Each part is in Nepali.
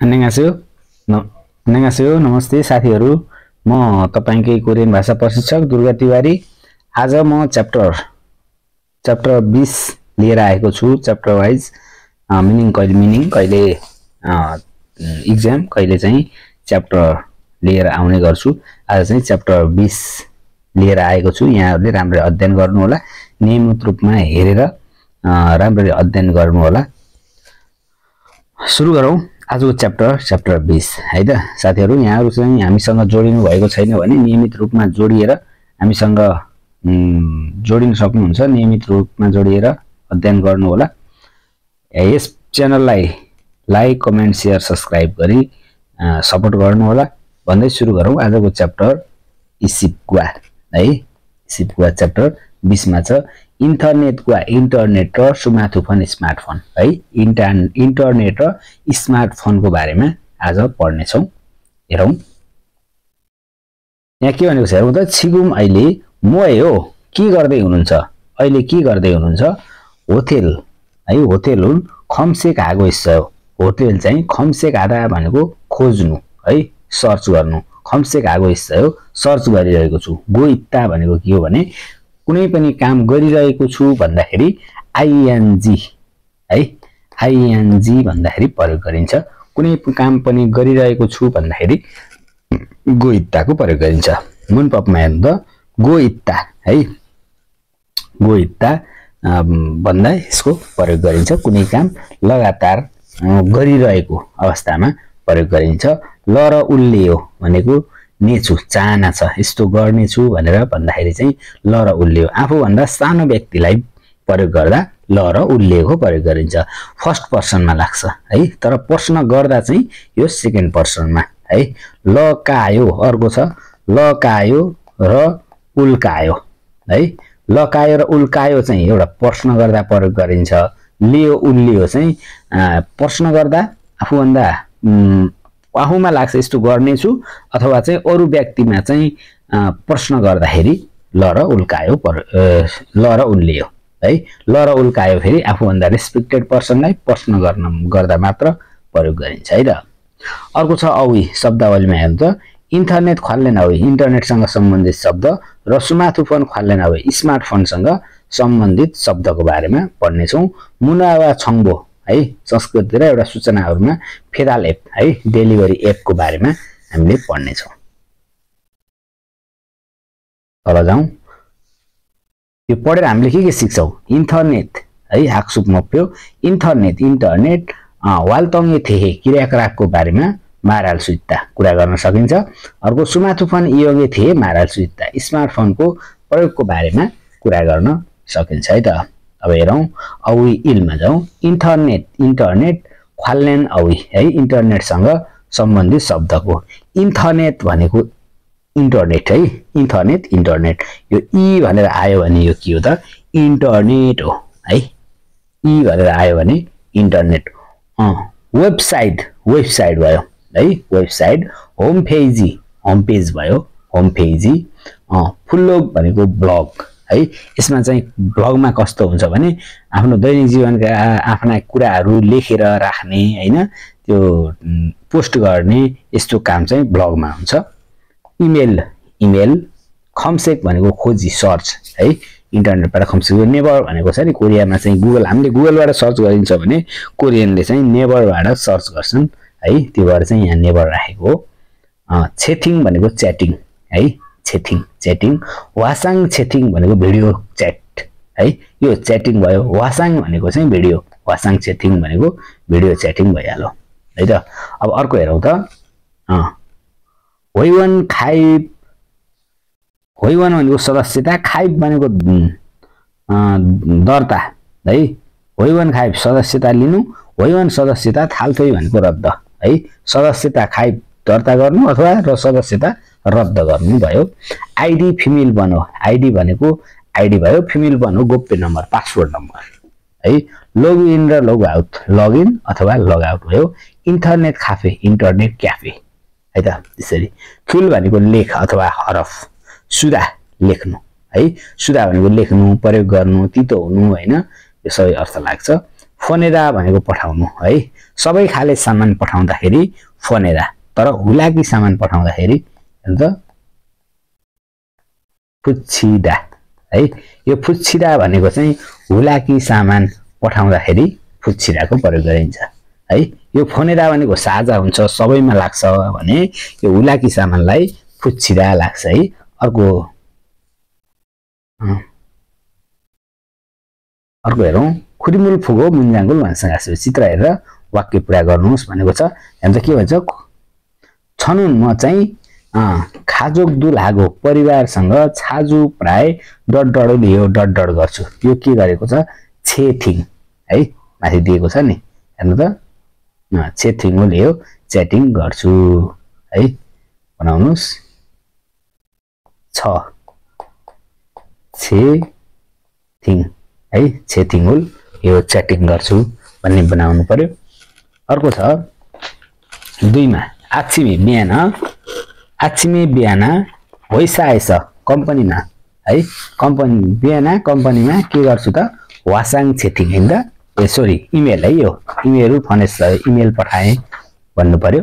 안녕하세요. 안녕하세요. नमस्ते साथीहरु। म तपाईंकै कोरियन भाषा प्रशिक्षक दुर्गा तिवारी। आज म च्याप्टर 20 लिएर आएको छु। च्याप्टर वाइज मिनिङ कहिले एक्जाम कहिले चाहिँ च्याप्टर लिएर आउने गर्छु। आज चाहिँ च्याप्टर 20 लिएर आएको छु। यहाँहरुले राम्ररी अध्ययन गर्नु होला। नियमित रूपमा हेरेर राम्ररी अध्ययन गर्नु होला। सुरु गरौँ आजको च्याप्टर 20 है त साथीहरु। यहाँहरु चाहिँ हामीसँग जोडिनु भएको छैन भने नियमित रूपमा जोडिएर हामीसँग जोडिन सक्नुहुन्छ। नियमित रूपमा जोडिएर अध्ययन गर्नु होला। यस च्यानललाई लाइक, कमेन्ट, शेयर, सब्स्क्राइब गरी सपोर्ट गर्नु होला। भन्दै सुरु गरौँ आजको च्याप्टर इसिपकुवा है। इसिपकुवा च्याप्टर 20 मा छ इन्टरनेट र सुमाथुफन स्मार्टफोन है। इन्टरनेट र स्मार्टफोन को बारेमा आज पढ्ने छौं। हेरौं यहाँ के भनेको छ। हेरौं त छिगुम अहिले मोए हो के गर्दै हुनुहुन्छ। अहिले के गर्दै हुनुहुन्छ। होटेल है। होटेल हुन खम्सेक हागो इस्यो। होटेल चाहिँ खम्सेक आधा भनेको खोज्नु है, सर्च गर्नु। खम्सेक हागो इस्यो सर्च गरिरहेको छु। गो इत्ता भनेको के हो भने कुनै पनि काम गरिरहेको छु भन्दाखेरि आईएनजी है, आईएनजी भन्दाखेरि प्रयोग गरिन्छ। कुनै काम पनि गरिरहेको छु भन्दाखेरि गो इत्ताको प्रयोग गरिन्छ। मुनपपमा हेर्नु त गो इत्ता है। गो इत्ता भन्दा यसको प्रयोग गरिन्छ। कुनै काम लगातार गरिरहेको अवस्थामा प्रयोग गरिन्छ। ल र उल्लियो भनेको नेछु चाहना छ, यस्तो गर्नेछु भनेर भन्दाखेरि चाहिँ ल र उल्लियो। आफू भन्दा सानो व्यक्तिलाई प्रयोग गर्दा ल र उल्लिएको प्रयोग गरिन्छ। फर्स्ट पर्सनमा लाग्छ है, तर प्रश्न गर्दा चाहिँ यो सेकेन्ड पर्सनमा है। लकायो अर्को छ लकायो र उल्कायो है। लकायो र उल्कायो चाहिँ एउटा प्रश्न गर्दा प्रयोग गरिन्छ। लियो उल्लियो चाहिँ प्रश्न गर्दा आफूभन्दा आफूमा लाग्छ यस्तो गर्नेछु, अथवा चाहिँ अरु व्यक्तिमा चाहिँ प्रश्न गर्दाखेरि ल र उल्कायो ल र उल्लियो है। ल र उल्कायो फेरि आफूभन्दा रेस्पेक्टेड पर्सनलाई प्रश्न गर्दा मात्र प्रयोग गरिन्छ है त। अर्को छ औई शब्दावलीमा हेर्नु त इन्टरनेट ख्वाल्लेन औई इन्टरनेटसँग सम्बन्धित शब्द र सुमाथुफोन ख्वाल्लेन औई स्मार्टफोनसँग सम्बन्धित शब्दको बारेमा पढ्ने छौं। मुनावा छंबो है संस्कृत र एउटा सूचनाहरुमा फेदाल एप है डेलिभरी एप को बारेमा हामीले पढ्ने छौं। तल जाउँ। यो पढेर हामीले के सिक्छौं। इन्टरनेट है हाक्सुप मप्यो इन्टरनेट वालतङे थिए क्रियाकलापको बारेमा माराल सुइत्ता कुरा गर्न सकिन्छ। अर्को सुमाथुफन इयोगे थिए माराल सुइत्ता स्मार्टफोनको प्रयोगको बारेमा कुरा गर्न सकिन्छ है त। अब हेरौं औई इलमा जाउँ। इन्टरनेट ख्वाल्लेन औई है इन्टरनेटसँग सम्बन्धित शब्दको इन्टरनेट भनेको इन्टरनेट है। इन्टरनेट यो ई भनेर आयो भने यो के हो त इन्टरनेट हो है। ई भनेर आयो भने इन्टरनेट। वेबसाइट भयो है। वेबसाइट होम पेज भयो होम पेजी। फुल्लोग भनेको ब्लग है। यसमा चाहिँ ब्लगमा कस्तो हुन्छ भने आफ्नो दैनिक जीवनका आफ्ना कुराहरू लेखेर राख्ने हैन, त्यो पोस्ट गर्ने यस्तो काम चाहिँ ब्लगमा हुन्छ। इमेल खम्सेक भनेको खोजी सर्च है। इन्टरनेटबाट खम्सेक नेबर भनेको छ नि कोरियामा चाहिँ गुगल हामीले गुगलबाट सर्च गरिन्छ भने कोरियनले चाहिँ नेबरबाट सर्च गर्छन् है। त्यो भएर चाहिँ यहाँ नेबर राखेको हो। चेटिङ भनेको च्याटिङ है। चेटिङ वासाङ चेटिङ भनेको भिडियो च्याट है। यो च्याटिङ भयो। वासाङ भनेको चाहिँ भिडियो, वासाङ चेटिङ भनेको भिडियो च्याटिङ भइहाल्यो है त। अब अर्को हेरौं त होइवन भनेको सदस्यता, खाइब भनेको दर्ता है। होइवन खाइब सदस्यता लिनु, होइवन सदस्यता थाल्थोइ भनेको रद्द है। सदस्यता खाइब दर्ता गर्नु अथवा र सदस्यता रद्द गर्नु भयो। आईडी फिमेल बनो, आईडी भनेको आईडी भयो, फिमेल बनो गोप्य नम्बर पासवर्ड नम्बर है। लगइन र लगआउट लगइन अथवा लगआउट भयो। इन्टरनेट क्याफे है त। त्यसरी फुल भनेको लेख अथवा हरफ, सुधा लेख्नु है। सुधा भनेको लेख्नु, प्रयोग गर्नु, तितो हुनु हैन, यो सबै अर्थ लाग्छ। फोनेदा भनेको पठाउनु है सबै खाले सामान पठाउँदाखेरि फोनेदा तर हुलाकी सामान पठाउँदाखेरि हेर्नु त फुच्चिदा है यो फुच्चिदा भनेको चाहिँ हुलाकी सामान पठाउँदाखेरि फुच्चिदाको प्रयोग गरिन्छ है यो फोनेदा भनेको साझा हुन्छ सबैमा लाग्छ भने यो हुलाकी सामानलाई फुच्चिदा लाग्छ है अर्को हेरौँ खुरिमुल फुगो मुन्जाङ्गुल भन्सँग चित्र हेरेर वाक्य पुरा गर्नुहोस् भनेको छ यहाँ के भन्छ छनुन म चाहिँ खाजोक दुलागो परिवारसँग छाजु प्राय डडडडो लियो डडडड गर्छु यो के गरेको छ छेथिङ है माथि दिएको छ नि हेर्नु त छेथिङ लियो च्याटिङ गर्छु है बनाउनुस् छ छेथिङ है छेथिङ यो च्याटिङ गर्छु भन्ने बनाउनु पर्यो अर्को छ 2 मा आछिमे बिहान होइसाएछ कम्पनीमा है कम्पनी बिहान कम्पनीमा के गर्छु त वासाङ छेथिङ हैन त सरी इमेल है यो इमेल फनेस इमेल पठाए भन्नु पर्यो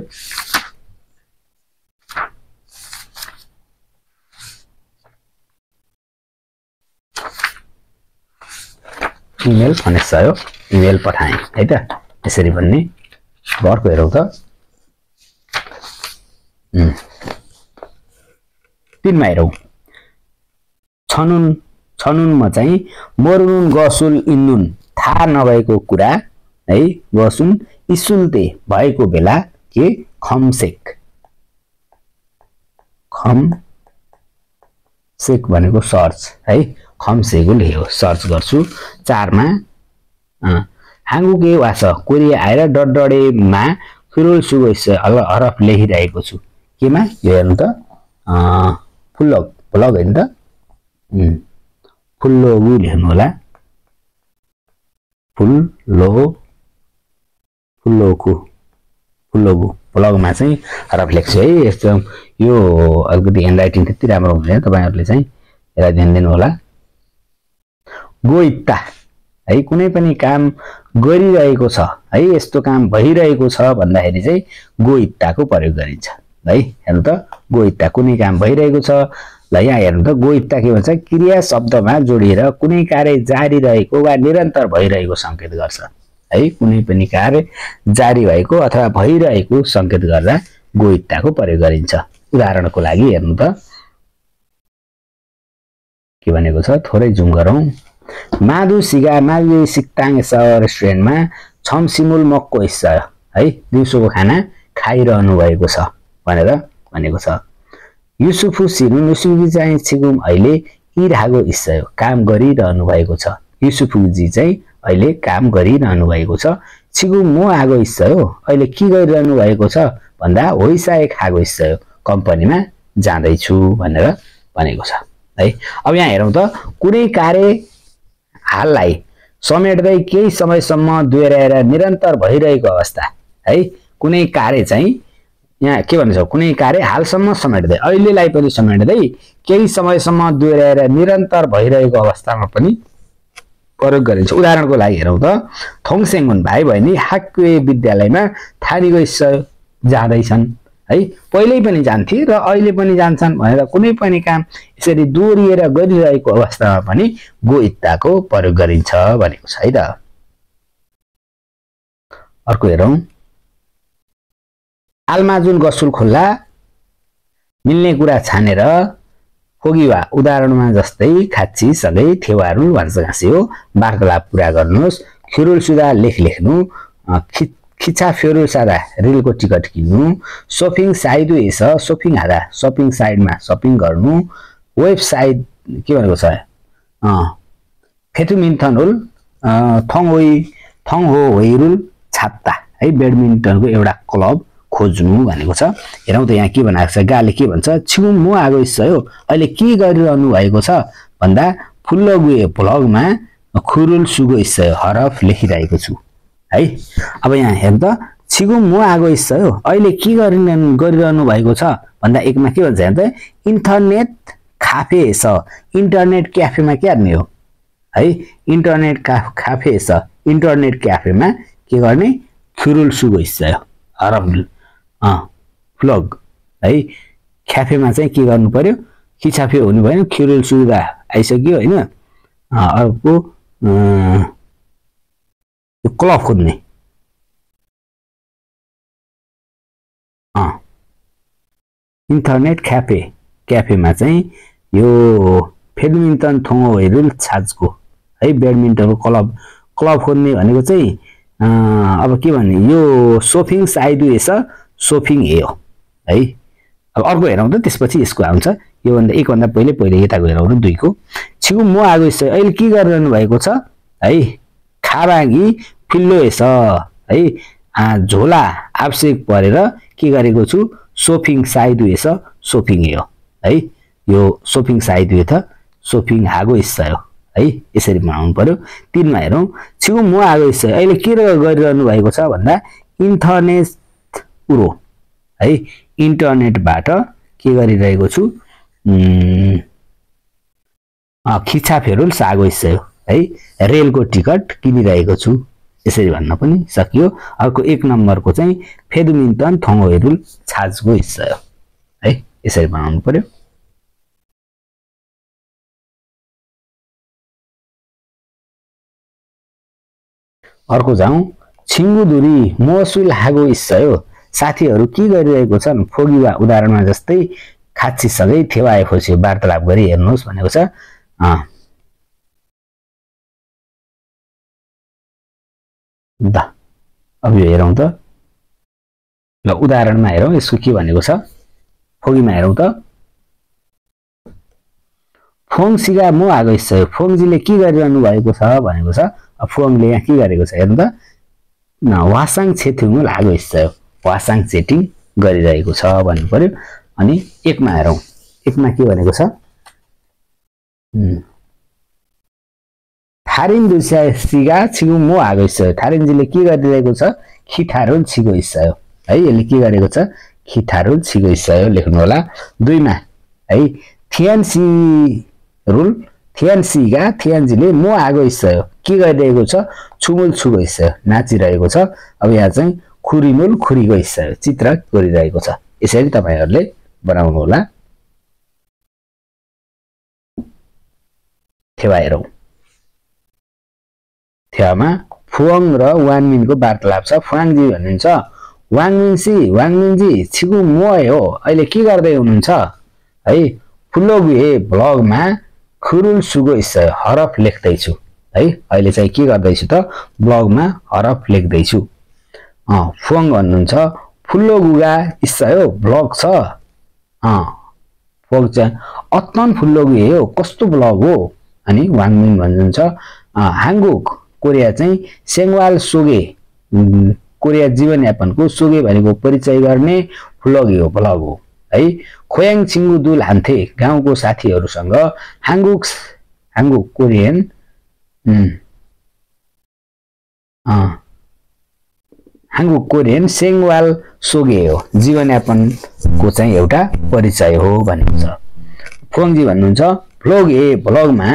इमेल फनेस हो इमेल पठाए है त यसरी भन्ने अर्को हेरौँ त 3 मा हेरौँ छनुनमा चाहिँ मरुनुन गसुल इन्नुन थाहा नभएको कुरा है गसुन इसुल्ते भएको बेला के खमसेक भनेको सर्च है खमसेको लेख्यो सर्च गर्छु 4 मा हाङ्गुके वास कोरिया आएर डडडडेमा खुरुल सुगोइस हरफ लेखिरहेको छु केमा यो हेर्नु त फुल्लग हैन त फुल्लोगु लेख्नु होला फुल्लोगु ब्लगमा चाहिँ हरफ लेख्छु है यस्तो यो अलिकति ह्यान्डराइटिङ त्यति राम्रो हुँदैन तपाईहरुले चाहिँ यसलाई ध्यान दिनु होला गोइता है कुनै पनि काम गरिरहेको छ है यस्तो काम भइरहेको छ भन्दाखेरि चाहिँ गोइताको प्रयोग गरिन्छ है हेर्नु त गोइता कुनै काम भइरहेको छ ल यहाँ हेर्नु त गोइता के भन्छ क्रिया शब्दमा जोडिएर कुनै कार्य जारी रहेको वा निरन्तर भइरहेको संकेत गर्छ है कुनै पनि कार्य जारी भएको अथवा भइरहेको संकेत गर्दा गोइताको प्रयोग गरिन्छ उदाहरणको लागि हेर्नु त के भनेको छ थोरै जुम गरौँ माधु सिक्ताङ रेस्टुरेन्टमा छमसिमुल मक्को हिस्सा है दिउँसोको खाना खाइरहनु भएको छ भनेर भनेको छ युसुफु सिनु चाहिँ छिगुम अहिले इरागो हिस्सा काम गरिरहनु भएको छ युसुफुजी चाहिँ अहिले काम गरिरहनु भएको छ छिगुम मो आगो हिस्सा हो अहिले के गरिरहनु भएको छ भन्दा होइसाए खागो हिस्सा हो कम्पनीमा जाँदैछु भनेर भनेको छ है अब यहाँ हेरौँ त कुनै कार्य हाललाई समेट्दै केही समयसम्म दोहोर्याएर निरन्तर भइरहेको अवस्था है कुनै कार्य चाहिँ यहाँ के भन्छ कुनै कार्य हालसम्म समेट्दै अहिलेलाई पनि समेट्दै केही समयसम्म दोहोर्याएर निरन्तर भइरहेको अवस्थामा पनि प्रयोग गरिन्छ उदाहरणको लागि हेरौँ त थोङसेङुन भाइ बहिनी हाक्वे विद्यालयमा थानीको जाँदैछन् है पहिल्यै पनि जान्थे र अहिले पनि जान्छन् भनेर कुनै पनि काम यसरी दोहोरिएर गरिरहेको अवस्थामा पनि गोइताको प्रयोग गरिन्छ भनेको छ है त अर्को हेरौँ आलमाजुन गसुल खोल्ला मिल्ने कुरा छानेर फोगिवा उदाहरणमा जस्तै खाच्ची सँगै थेवारुल भन्छ घाँसी हो वार्तालाप पुरा गर्नुहोस् खिरुल सुधा लेख्नु खिचा फेरुल सादा रेलको टिकट किन्नु शपिङ साइड छ शपिङ हादा शपिङ साइडमा शपिङ गर्नु वेबसाइट के भनेको छ फेटुमिन्टन थङ हो होइरुल छात्ता है ब्याडमिन्टनको एउटा क्लब खोज्नु भनेको छ हेरौँ त यहाँ के भनेको छ गाले के भन्छ छिगुम मो आगो हिस्सा हो अहिले के गरिरहनु भएको छ भन्दा फुल्लो गुए ब्लगमा खुरुल सुगो हिस्सा हरफ लेखिरहेको छु है अब यहाँ हेर्नु त छिगुम मो आगो हिस्सा हो अहिले के गरिरहनु भएको छ भन्दा एकमा के भन्छ यहाँ त इन्टरनेट क्याफे छ इन्टरनेट क्याफेमा के गर्ने हो है इन्टरनेट क्याफे छ 인터넷 क्याफेमा के गर्ने ख्युरुल सुगो 있어요. हरफ फ्लग है क्याफेमा चाहिँ के गर्नु पर्यो खिचाफे हुनु भएन ख्युरुल सुगा आइसक्यो हैन अर्को क्लब खोज्ने इन्टरनेट क्याफेमा चाहिँ यो ब्याडमिन्टन थोङोहरू छाजको है ब्याडमिन्टनको क्लब खोज्ने भनेको चाहिँ अब के भन्ने यो सोफिङ साइड रहेछ सोफिङ हे हो है अब अर्को हेरौँ त त्यसपछि यसको आउँछ यो भन्दा एक भन्दा पहिले यताको हेरौँ न दुईको छिगु म आगो छ अहिले के गरिरहनु भएको छ है खाबागी फिल्लो हेछ है झोला आवश्यक परेर के गरेको छु सोफिङ साइड हेछ सोफिङ हे हो है यो सोफिङ साइड हे त सोफिङ हागो हिस्सा हो है यसरी बनाउनु पर्यो तीनमा हेरौँ छिगु म आगो हिस्सा अहिले के गरिरहनु भएको छ भन्दा इन्टरनेट उरो है इन्टरनेटबाट के गरिरहेको छु खिचाफेरुल सागो हिस्सा हो है रेलको टिकट किनिरहेको छु यसरी भन्न पनि सकियो अर्को एक नम्बरको चाहिँ फेदमिन्टन थोङोहेरुल छाजको हिस्सा हो है यसरी बनाउनु पर्यो अर्को जाउँ छिङ्गुदुरी महसुल हागो हिस्सा हो साथीहरू के गरिरहेको छन् फोगिवा उदाहरणमा जस्तै खाच्चीसँगै थेवाए खोज्यो वार्तालाप गरी हेर्नुहोस् भनेको छ अब यो हेरौँ त ल उदाहरणमा हेरौँ यसको के भनेको छ फोगीमा हेरौँ त फोङसिगा म आगो हिस्सा हो फोङजीले के गरिरहनु भएको छ भनेको छ फोङले यहाँ के गरेको छ हेर्नु त वासाङ छेथुङ लागो हिस्सा हो वासाङ चेटिङ गरिरहेको छ भन्नु पर्यो अनि एकमा हेरौँ एकमा के भनेको छ थारिन दुस्यासिगा छिगु म आगो हिस्सा हो थारिनजीले के गरिरहेको छ खिथारुल छिगो हिस्सा हो है यसले के गरेको छ खिथारुल छिगो हिस्सा हो लेख्नु होला दुईमा है थियान्सी रुल थियान्सीगा थियान्जीले म आगो हिस्सा हो के गरिरहेको छ छुमुल छुगो हिस्सा हो नाचिरहेको छ अब यहाँ चाहिँ खुरिमुल खुरीको हिस्सा हो चित्र गरिरहेको छ यसरी तपाईहरुले बनाउनु होला थेवा हेरौँ थेवामा फुवाङ र वाङमिनको वार्तालाप छ फुवाङजी भन्नुहुन्छ वाङमिनजी छिगु म हो अहिले के गर्दै हुनुहुन्छ है फुल्लोगुए ब्लगमा खुरुल सुगो हिस्सा हरफ लेख्दैछु है अहिले चाहिँ के गर्दैछु त ब्लगमा हरफ लेख्दैछु फुवाङ भन्नुहुन्छ फुल्लोगुगा हिस्सा हो ब्लग छ ब्लग चाहिँ अत्तन फुल्लोगुए हो कस्तो ब्लग हो अनि वाङमिन भन्नुहुन्छ हाङगुक कोरिया चाहिँ सेङवाल सोगे कोरिया जीवनयापनको सोगे भनेको परिचय गर्ने ब्लग हो है खोयाङ छिङ्गुदुल हान्थे गाउँको साथीहरूसँग हाङगुक कोरियन हाङगुक कोरियन सेङवाल सोगे हो जीवनयापनको चाहिँ एउटा परिचय हो भनेको छ फुवाङजी भन्नुहुन्छ ब्लगमा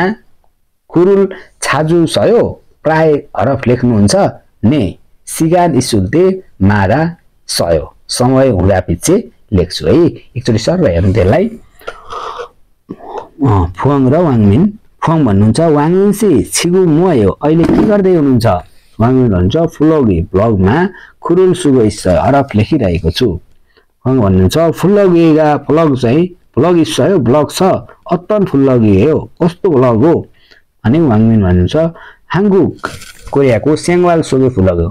खुरुल छाजु सयो प्राय हरफ लेख्नुहुन्छ ने सिगान इसुल्ते मारा सयो समय हुँदा पछि लेख्छु है एकचोटि सर हेर्नु त्यसलाई फुवाङ र वाङमिन फुवाङ भन्नुहुन्छ वाङमिनसी छिगु म हो अहिले के गर्दै हुनुहुन्छ वाङमिन भन्छ फुलोगी ब्लगमा खुरुल सुगो हिस्सा हरफ लेखिरहेको छु फुवाङ भन्नुहुन्छ फुल्लोगीगा ब्लग चाहिँ ब्लग हिस्सा हो ब्लग छ अत्तन फुल्लोगी हो कस्तो ब्लग हो अनि वाङमिन भन्नुहुन्छ हाङगुक कोरियाको सेङवाल सोगे फुलग हो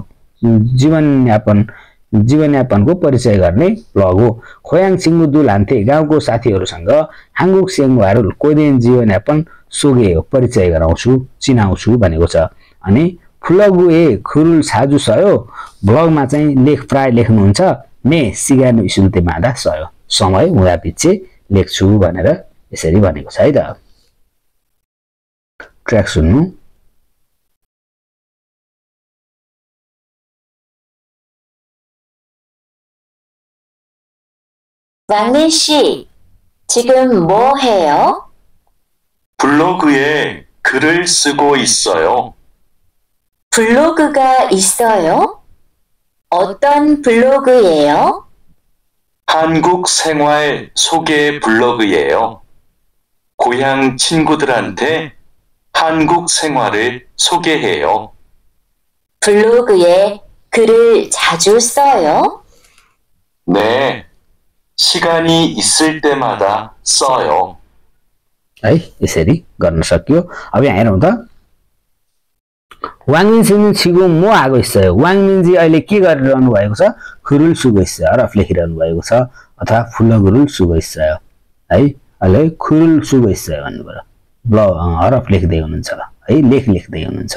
जीवनयापनको परिचय गर्ने ब्लग हो खोयाङ छिङ्गुदुल हान्थे गाउँको साथीहरूसँग हाङगुक सेङवाल कोरियन जीवनयापन सोगे हो परिचय गराउँछु चिनाउँछु भनेको छ अनि फुलगुए खुरुल छाजु सयो ब्लगमा चाहिँ प्राय लेख्नुहुन्छ ने सिगानो इसुल्ते मादा सयो समय हुँदा पछि लेख्छु भनेर यसरी भनेको छ है त ट्र्याक सुन्नु 왕민 씨, 지금 뭐 해요? 블로그에 글을 쓰고 있어요. 블로그가 있어요? 어떤 블로그예요? 한국 생활 소개 블로그예요. 고향 친구들한테 한국 생활을 소개해요. 블로그에 글을 자주 써요? 네, 시간이 있을 때마다 써요. है यसरी गर्न सक्यो। अब यहाँ हेरौँ त वाङमिन सिनु छिगु मो आगो 있어요। वाङमिनजी अहिले के गरिरहनु भएको छ? खुरुल सुगो 있어요। हरफ लेखिरहनु भएको छ अथवा फुलगुरुल सुगो 있어요। है अहिले खुरुल सुगो 있어요 भन्नुभयो। हरफ लेख्दै हुनुहुन्छ है, लेख लेख्दै हुनुहुन्छ।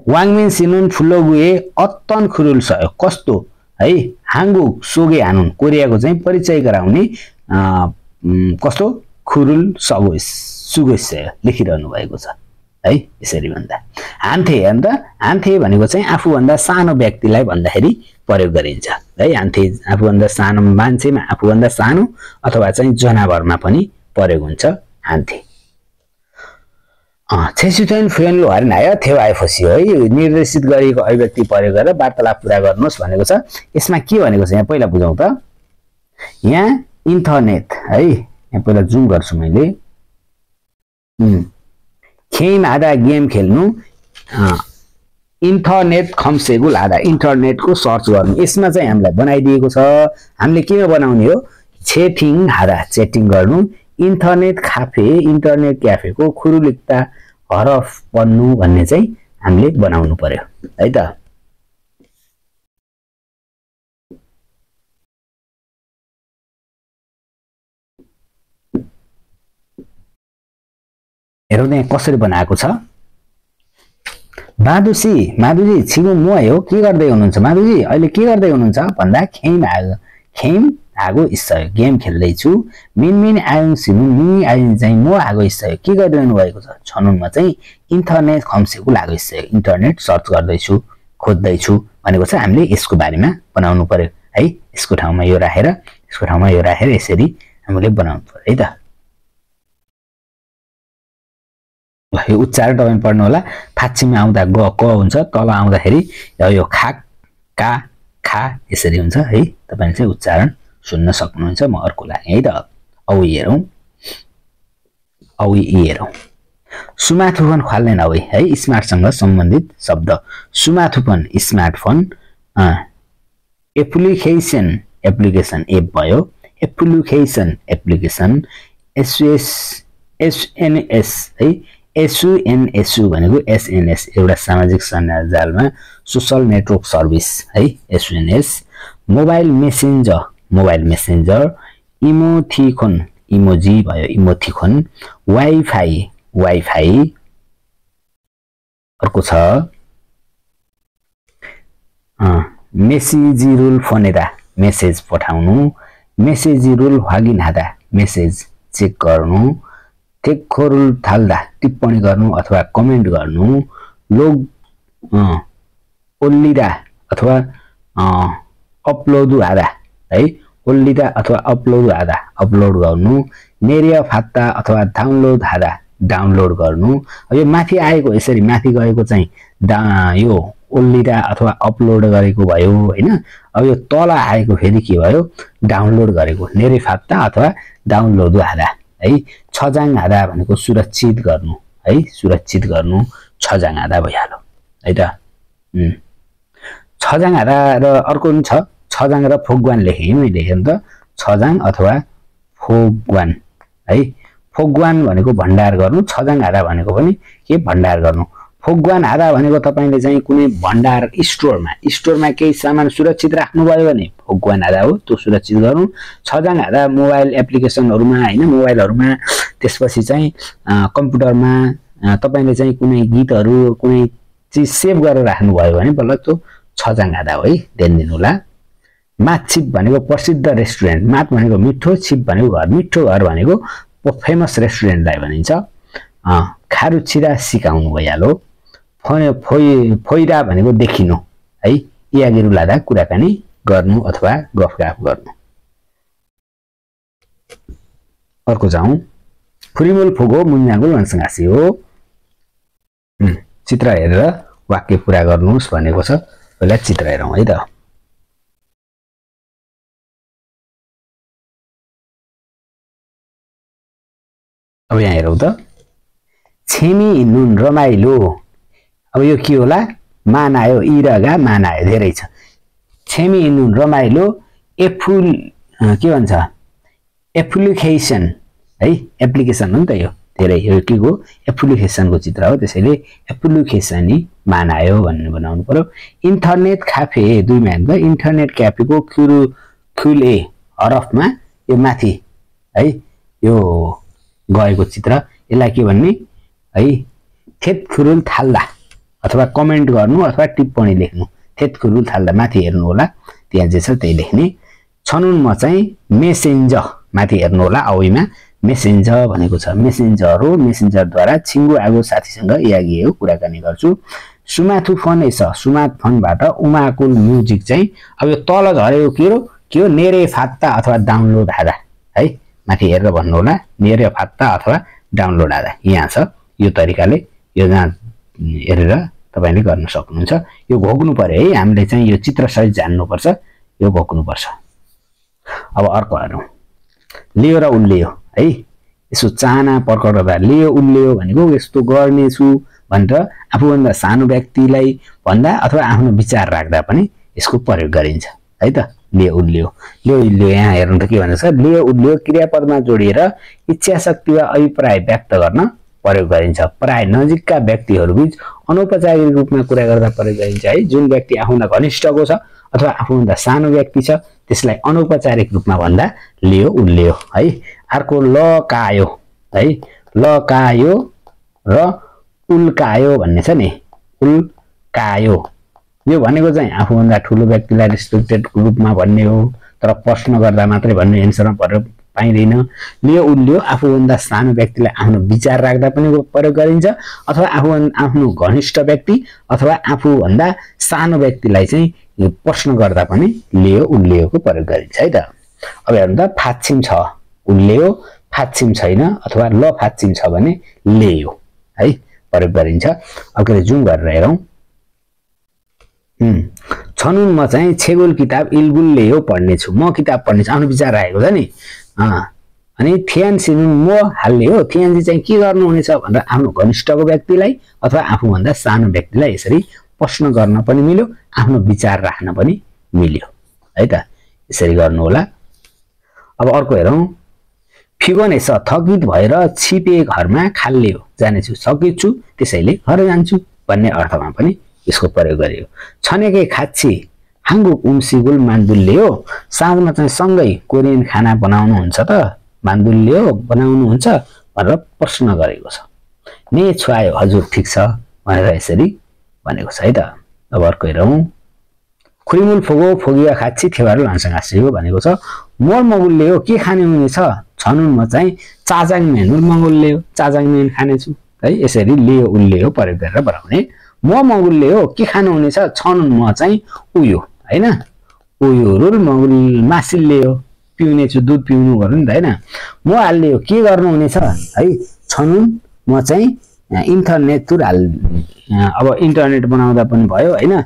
वाङमिन सिनुन फुलगुए अत्तन खुरुल सयो कस्तो है हाङ्गुक सोगे हानुन कोरियाको चाहिँ परिचय गराउने कस्तो खुरुल सगो सुगो लेखिरहनु भएको छ है। यसरी भन्दा हान्थे अन्त हान्थे भनेको चाहिँ आफूभन्दा सानो व्यक्तिलाई भन्दाखेरि प्रयोग गरिन्छ है। हान्थे आफूभन्दा सानो मान्छेमा आफूभन्दा सानो अथवा चाहिँ जनावरमा पनि प्रयोग हुन्छ हान्थे। छेसुथेन फुएनलो हरिनायो थेव आएपछि है निर्देशित गरिएको अभिव्यक्ति प्रयोग गरेर वार्तालाप पूरा गर्नुहोस् भनेको छ। यसमा के भनेको छ यहाँ पहिला बुझौँ त। यहाँ इन्टरनेट है, यहाँ पहिला जुम गर्छु मैले। खेम आधा गेम खेल्नु इन्टरनेट खम्सेगुल आधा इन्टरनेटको सर्च गर्नु। यसमा चाहिँ हामीलाई बनाइदिएको छ हामीले केमा बनाउने हो चेटिङ आधा चेटिङ गर्नु। इन्टरनेट क्याफे इन्टरनेट क्याफेको खुरुलिकता हरफ पढ्नु भन्ने चाहिँ हामीले बनाउनु पर्यो है त। हेरौँ यहाँ कसरी बनाएको छ। माधुजी छिगु म हो के गर्दै हुनुहुन्छ? माधुजी अहिले के गर्दै हुनुहुन्छ भन्दा खेम आगो इस्सयो गेम खेल्दैछु। मिनमिन आयुङ सिनु मिनी आयुङ चाहिँ म आगो इस्सयो के गरिरहनु भएको छ? छनुनमा चाहिँ इन्टरनेट खम्सेको लागो इस्सयो इन्टरनेट सर्च गर्दैछु खोज्दैछु भनेको छ। हामीले यसको बारेमा बनाउनु पर्यो है। यसको ठाउँमा यो राखेर यसको ठाउँमा यो राखेर यसरी हामीले बनाउनु पर्यो है त। यो उच्चारण तपाईँ पढ्नु होला। फाँच्चीमा आउँदा ग क हुन्छ, तल आउँदाखेरि यो खा का खा यसरी हुन्छ है। तपाईँले चाहिँ उच्चारण सुन्न सक्नुहुन्छ। म अर्को लागेँ है त। औ हेरौँ सुमाथुपन ख्वाल्ने नभई है स्मार्टसँग सम्बन्धित शब्द। सुमाथुपन स्मार्टफोन, एप्लिकेसन एप भयो, एप्लिकेसन एसएनएस है। एसयुएनएसयु भनेको एसएनएस एउटा सामाजिक सञ्जालमा सोशल नेटवर्क सर्भिस है एसएनएस। मोबाइल मेसेन्जर, इमोथिकोन इमोजी भयो इमोथिकोन, वाइफाई अर्को छ मेसेजिरुल फोनेरा मेसेज पठाउनु, मेसेजिरुल हागिन हादा मेसेज चेक गर्नु, थेक्खोरुल थाल्दा टिप्पणी गर्नु अथवा कमेन्ट गर्नु, लोग ओल्लिदा अथवा अपलोड आधा है ओल्लिदा अथवा अपलोड आधा अपलोड गर्नु, नेरिया फात्ता अथवा डाउनलोड आधा डाउनलोड गर्नु। यो माथि आएको यसरी माथि गएको चाहिँ यो ओल्लिदा अथवा अपलोड गरेको भयो हैन। अब यो तल आएको फेरि के भयो डाउनलोड गरेको नेरे फात्ता अथवा डाउनलोड आधा है। छजाङ आधा भनेको सुरक्षित गर्नु है, सुरक्षित गर्नु छजाङ आधा भइहाल्यो है त। छजाङ आधा र अर्को पनि छ छजाङ र फोगवान लेखेँ मैले हेर्नु त। छजाङ अथवा फोगवान है। फोगवान भनेको भण्डार गर्नु, छजाङ आधा भनेको पनि के भण्डार गर्नु। फोगवान आधा भनेको तपाईले चाहिँ कुनै भण्डार स्टोरमा केही सामान सुरक्षित राख्नुभयो भने फोगवान आधा हो, त्यो सुरक्षित गर्नु। छजाङ आधा मोबाइल एप्लिकेसनहरुमा हैन मोबाइलहरुमा त्यसपछि चाहिँ कम्प्युटरमा तपाईले चाहिँ कुनै गीतहरु कुनै चीज सेभ गरेर राख्नुभयो भने बल्ल त्यो छजाङ आधा हो है, ध्यान दिनु होला। मात छिप भनेको प्रसिद्ध रेस्टुरेन्ट, मात भनेको मिठो, छिप भनेको घर, मिठो घर भनेको फेमस रेस्टुरेन्टलाई भनिन्छ। खारु छिरा सिकाउनु भइहाल्यो। फोइरा भनेको देखिनु है, यागिरु लादा कुराकानी गर्नु अथवा गफगाफ गर्नु। अर्को जाउँ फुरिमोल फुगो मुन्यागुल भन्संगासी हो। चित्र हेरेर वाक्य पूरा गर्नुहोस् भनेको छ। पहिला चित्र हेरौँ है त। अब यहाँ हेरौँ त, छेमी हिँड्नुन् रमाइलो। अब यो के होला, मान आयो, इ र गा मान आयो, धेरै छ। छेमी हिँड्नुन् रमाइलो, के भन्छ, एप्लिकेसन है, एप्लिकेसन हो नि त यो, धेरै यो के को एप्लिकेसनको चित्र हो, त्यसैले एप्लिकेसन नि मान आयो भन्ने बनाउनु पर्यो। इन्टरनेट क्याफे, दुईमा हेर्दा इन्टरनेट क्याफेको खुले हरफमा यो माथि है यो गएको चित्र, यसलाई के भन्ने है, थेतखुरुल थाल्दा अथवा कमेन्ट गर्नु अथवा टिप्पणी लेख्नु। थेतखुरुल थाल्दा माथि हेर्नु होला, त्यहाँ जे छ त्यही लेख्ने। छनुन म चाहिँ मेसेन्जर, माथि हेर्नु होला औईमा मेसेन्जर भनेको छ। मेसेन्जर हो, मेसेन्जरद्वारा छिङ्गो आगो साथीसँग यागिएको कुराकानी गर्छु। सुमाथु फोन एस, सुमाथ फोनबाट उमाकुल म्युजिक चाहिँ अब यो तल झरेको के हो, नेरे फात्ता अथवा डाउनलोड आदा है, माथि हेरेर भन्नु होला, नेरे फात्ता अथवा डाउनलोड आदा यहाँ छ। यो तरिकाले यो जहाँ हेरेर तपाईले गर्न सक्नुहुन्छ। यो घोक्नु पर्यो है, हामीले चाहिँ यो चित्र सहित जान्नुपर्छ, यो घोक्नु पर्छ। अब अर्को हेरौँ, लियो र उल्लियो है, यसो चाहना प्रकट गर्दा लियो उल्लियो भनेको यस्तो गर्नेछु भनेर आफूभन्दा सानो व्यक्तिलाई भन्दा अथवा आफ्नो विचार राख्दा पनि यसको प्रयोग गरिन्छ है त। लियो उल्लियो, लियो उल्लियो, यहाँ हेर्नु त के भन्छ, लियो उल्लियो क्रियापदमा जोडिएर इच्छा शक्ति वा अभिप्राय व्यक्त गर्न प्रयोग गरिन्छ। प्राय नजिकका व्यक्तिहरूबीच अनौपचारिक रूपमा कुरा गर्दा प्रयोग गरिन्छ है। जुन व्यक्ति आफूभन्दा घनिष्ठको छ अथवा आफूभन्दा सानो व्यक्ति छ त्यसलाई अनौपचारिक रूपमा भन्दा लियो उल्लियो है। अर्को लकायो है, लकायो र उल्कायो भन्ने छ नि, उल्कायो यो भनेको चाहिँ आफूभन्दा ठुलो व्यक्तिलाई रेस्पेक्टेड रूपमा भन्ने हो, तर प्रश्न गर्दा मात्रै भन्ने एन्सरमा प्रयोग पाइँदैन। लियो उल्लियो आफूभन्दा सानो व्यक्तिलाई आफ्नो विचार राख्दा पनि प्रयोग गरिन्छ, अथवा आफ्नो घनिष्ठ व्यक्ति अथवा आफूभन्दा सानो व्यक्तिलाई चाहिँ प्रश्न गर्दा पनि लियो उल्लियोको प्रयोग गरिन्छ है त। अब हेर्नु त, फाच्छिम छ उल्लियो, फाच्छिम छैन अथवा ल फाच्छिम छ भने लेयो है प्रयोग गरिन्छ। अब के जुम गरेर हेरौँ, छनुन म चाहिँ छेगोल किताब इल्बुल लेयो पढ्नेछु, म किताब पढ्नेछु, आफ्नो विचार राखेको छ नि। अनि थियान सिनुन म हाल्ने हो, थियान चाहिँ के गर्नुहुनेछ भनेर आफ्नो घनिष्ठको व्यक्तिलाई अथवा आफूभन्दा सानो व्यक्तिलाई यसरी प्रश्न गर्न पनि मिल्यो, आफ्नो विचार राख्न पनि मिल्यो है त, यसरी गर्नु होला। अब अर्को हेरौँ, फिगोनेछ थकित भएर छिपे घरमा खाल्लियो, जानेछु थकित छु त्यसैले घर जान्छु भन्ने अर्थमा पनि यसको प्रयोग गरियो। छनेके खाच्छी हाङ्गुक उम्सिगुल मान्दुल्ले हो, साँझमा चाहिँ सँगै कोरियन खाना बनाउनुहुन्छ त, मान्दुल्ले हो बनाउनुहुन्छ भनेर प्रश्न गरेको छ। ने छुवायो हजुर ठिक छ भनेर यसरी भनेको छ है त। अब अर्को हेरौँ, खुरिमुल फोगो फोगिया खाच्छी थेवारो लान्सँग हाँसियो भनेको छ। मोर मगुल्ले हो के खाने हुनेछ, छनुन म चाहिँ चाजाङ मेनुल मगुल्ले हो, चाजाङ मेन खानेछु है, यसरी लियो उल्लियो प्रयोग गरेर बनाउने। म मगुल्ले हो के खानु हुनेछ, छनुन म चाहिँ उयो हैन, उयो रुल मगुल मासिल्ले हो पिउनेछु, दुध पिउनु गर्नु नि त हैन। म हाल्ले हो के गर्नु हुनेछ है, छनुन म चाहिँ इन्टरनेट तुर हाल, अब इन्टरनेट बनाउँदा पनि भयो हैन।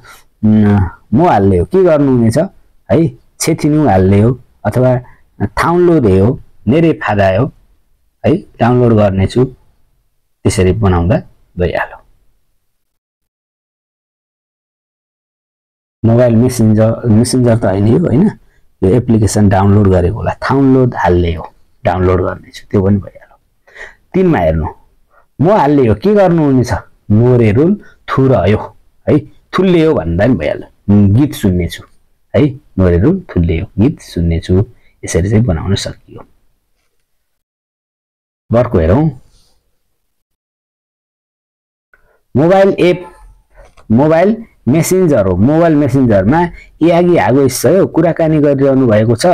म हाल्ले हो के गर्नु हुनेछ है, छेथिनु हाल्ले हो अथवा डाउनलोड हो, नेरे फादायो है, डाउनलोड गर्नेछु, त्यसरी बनाउँदा भइहाल्यो। मोबाइल मेसेन्जर त होइन यो हैन, यो एप्लिकेसन डाउनलोड गरेको होला, डाउनलोड हाल्ले हो डाउनलोड गर्नेछु, त्यो पनि भइहाल्यो। 3 मा हेर्नु, म हाल्ले हो के गर्नु हुनेछ, मोरे रुल थुरयो है, थुल्ले हो भन्दा पनि भइहाल्यो। गीत सुन्नेछु है, मोरे रुल थुल्ले हो गीत सुन्नेछु, यसरी चाहिँ बनाउन सकियो। अर्को हेरौँ, मोबाइल एप मोबाइल मेसेन्जर हो, मोबाइल मेसेन्जरमा यागी हागो सयो कुराकानी गरिरहनु भएको छ,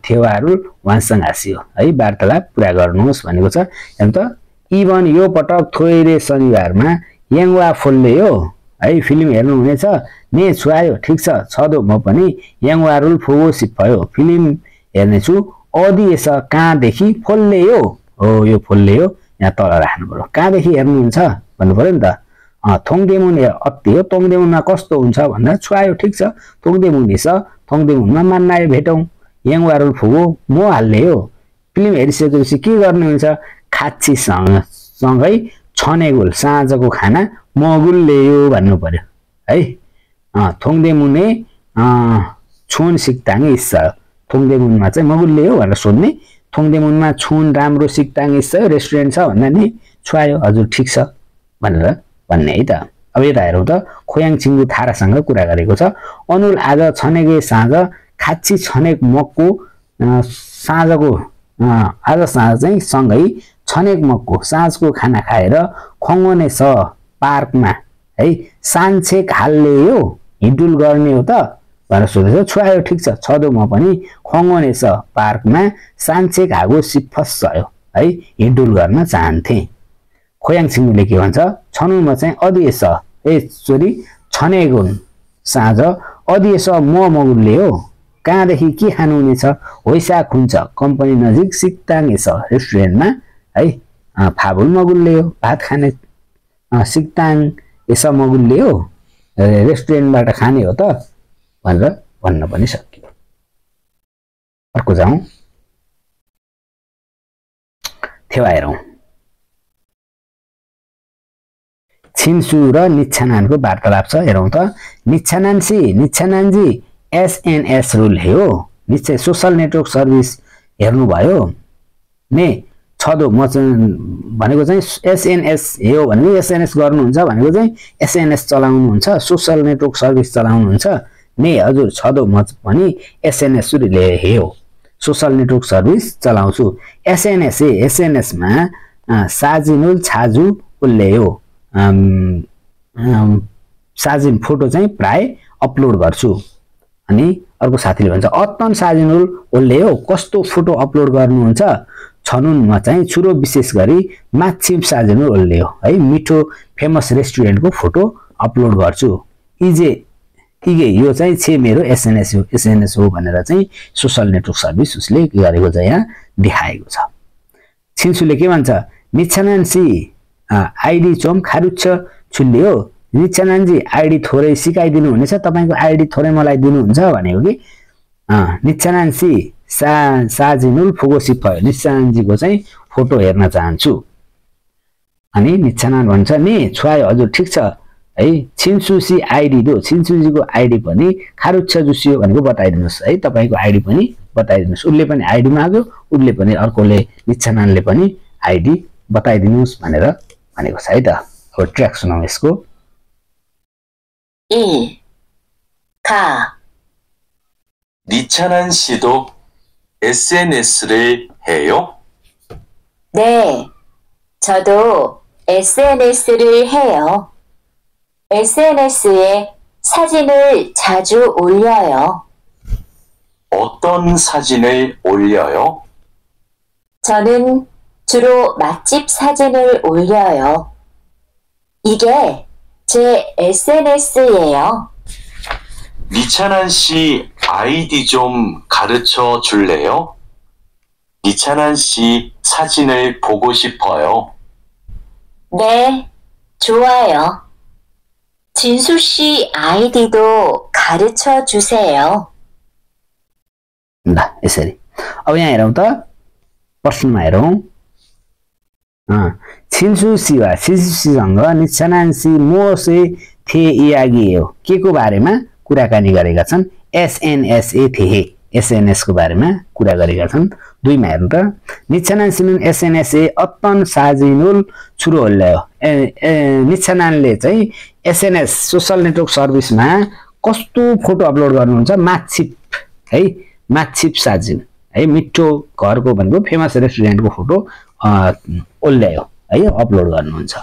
थेवारुल वानसँग हाँसियो है, वार्तालाप पुरा गर्नुहोस् भनेको छ। हेर्नु त, इभन यो पटक थोइरे शनिबारमा याङवा फोल्ले हो है, फिल्म हेर्नु हुनेछ, ने छुवायो ठिक छ छदो म पनि याङवारुल फोगो सिप्पयो, फिल्म हेर्नेछु, अदि यस कहाँदेखि फोल्ले हो यो फोल्ले हो यहाँ तल राख्नु पर्यो, कहाँदेखि हेर्नुहुन्छ भन्नु पर्यो नि त। थोङदेमुन अत्ति हो तोङदेमुनमा कस्तो हुन्छ भन्दा छुवायो ठिक छ तोङदेमुन इस थोङदेमुनमा मान्नायो भेटौँ याङवारुल फुगो मो हाल्ने हो फिल्म हेरिसकेपछि के गर्ने हुन्छ खाच्छीसँगै छनेगुल साँझको खाना मगुल ल्यायो भन्नु पर्यो है थोङदेमुने छुन सिक्ताङ इस्सा थोङदेमुनमा चाहिँ मगुल ल्यायो भनेर सोध्ने थोङदेमुनमा छुन राम्रो सिक्ताङ इस्सा रेस्टुरेन्ट छ भन्दा नि छुवायो हजुर ठिक छ भनेर भन्ने है त अब यता हेरौँ त खोयाङ छिङ्गु थारासँग कुरा गरेको छ अनुल आज छनेगे साँझ खाच्छी छनेक मकको साँझको आज साँझ चाहिँ सँगै छनेक मकको साँझको खाना खाएर खङ्गने स पार्कमा है सान्छेक हाल्ले हो हिडुल गर्ने हो त भनेर सोधेछ छुवायो ठिक छ छदो म पनि खङ्गने स पार्कमा सान्छेक हागो सिफस भयो है हिडुल गर्न चाहन्थे खोयाङ छिङ्गुले के भन्छ छनुमा चाहिँ अदिएस छोरी छनेगुन साँझ अदिएस मगुलले हो कहाँदेखि के खानु हुनेछ होइसा खुन्छ कम्पनी नजिक सिक्ताङ एस रेस्टुरेन्टमा है फाबुल मगुलले हो भात खाने सिक्ताङ एस मगुलले हो रेस्टुरेन्टबाट खाने हो त भनेर भन्न पनि सकियो अर्को जाउँ थेवा हेरौँ छिन्सु र निच्छानानको वार्तालाप छ हेरौँ त निच्छानानजी एसएनएस रुल हो निश्चय सोसल नेटवर्क सर्भिस हेर्नुभयो ने छदो म भनेको चाहिँ एसएनएस हो भने एसएनएस गर्नुहुन्छ भनेको चाहिँ एसएनएस चलाउनुहुन्छ सोसल नेटवर्क सर्भिस चलाउनुहुन्छ ने हजुर छदो म पनि एसएनएस हो सोसल नेटवर्क सर्भिस चलाउँछु एसएनएसमा साजिनुल छाजु उल्ले हो साजिन फोटो चाहिँ प्राय अपलोड गर्छु अनि अर्को साथीले भन्छ अत्तन साजिनुल उल्ले हो कस्तो फोटो अपलोड गर्नुहुन्छ छनुनमा चाहिँ छुरो विशेष गरी माछिम साजिनुल उल्ले हो है मिठो फेमस रेस्टुरेन्टको फोटो अपलोड गर्छु इजे यो चाहिँ छे मेरो एसएनएस हो भनेर चाहिँ सोसल नेटवर्क सर्भिस उसले के गरेको छ यहाँ देखाएको छ छिन्सुले के भन्छ निच्छानान्सी आइडी चोम खारुच्छ छुल्ले हो निच्छानानजी आइडी थोरै सिकाइदिनु हुनेछ तपाईको आइडी थोरै मलाई दिनुहुन्छ भनेको कि निच्छानान्सी साजिनुल फुगोसी भयो निच्छानानजीको चाहिँ फोटो हेर्न चाहन्छु अनि निच्छानान भन्छ नि छुवायो हजुर ठिक छ है छिन्सुसी आइडी दो छिन्सुजीको आइडी पनि खारुच्छ जुसियो भनेको बताइदिनुस् है तपाईको आइडी पनि बताइदिनुस् उले पनि आइडी माग्यो उले पनि अर्कोले निच्छानानले पनि आइडी बताइदिनुस् भनेर भनेको छ है त अब ट्र्याक सुनाउँ यसको 니찬한 씨도 SNS를 해요? 네, 저도 SNS를 해요. SNS에 사진을 자주 올려요. 어떤 사진을 올려요? 저는 주로 맛집 사진을 올려요. 이게 제 SNS예요. 니찬한 씨 아이디 좀 가르쳐 줄래요? 니찬한 씨 사진을 보고 싶어요. 네, 좋아요. 진수 씨 아이디도 가르쳐 주세요. ल यसरी अब यहाँ हेरौँ त प्रश्नमा हेरौँ छिन्सुसीसँग निच्छानान्सी मोसे थे इयागी हो के को बारेमा कुराकानी गरेका छन् एसएनएसए थे एसएनएस को बारेमा कुरा गरेका छन् दुईमा हेर्नु त निच्छानान्सीनुन एसएनएसए अत्तन साजिनुल छुरो होल्ल्यायो निच्छानानले चाहिँ एसएनएस सोशल नेटवर्क सर्भिसमा कस्तो फोटो अपलोड गर्नुहुन्छ माछिप है माछिप साजिन है मिठो घरको भनेको फेमस रेस्टुरेन्टको फोटो ओल्ल्यायो है अपलोड गर्नुहुन्छ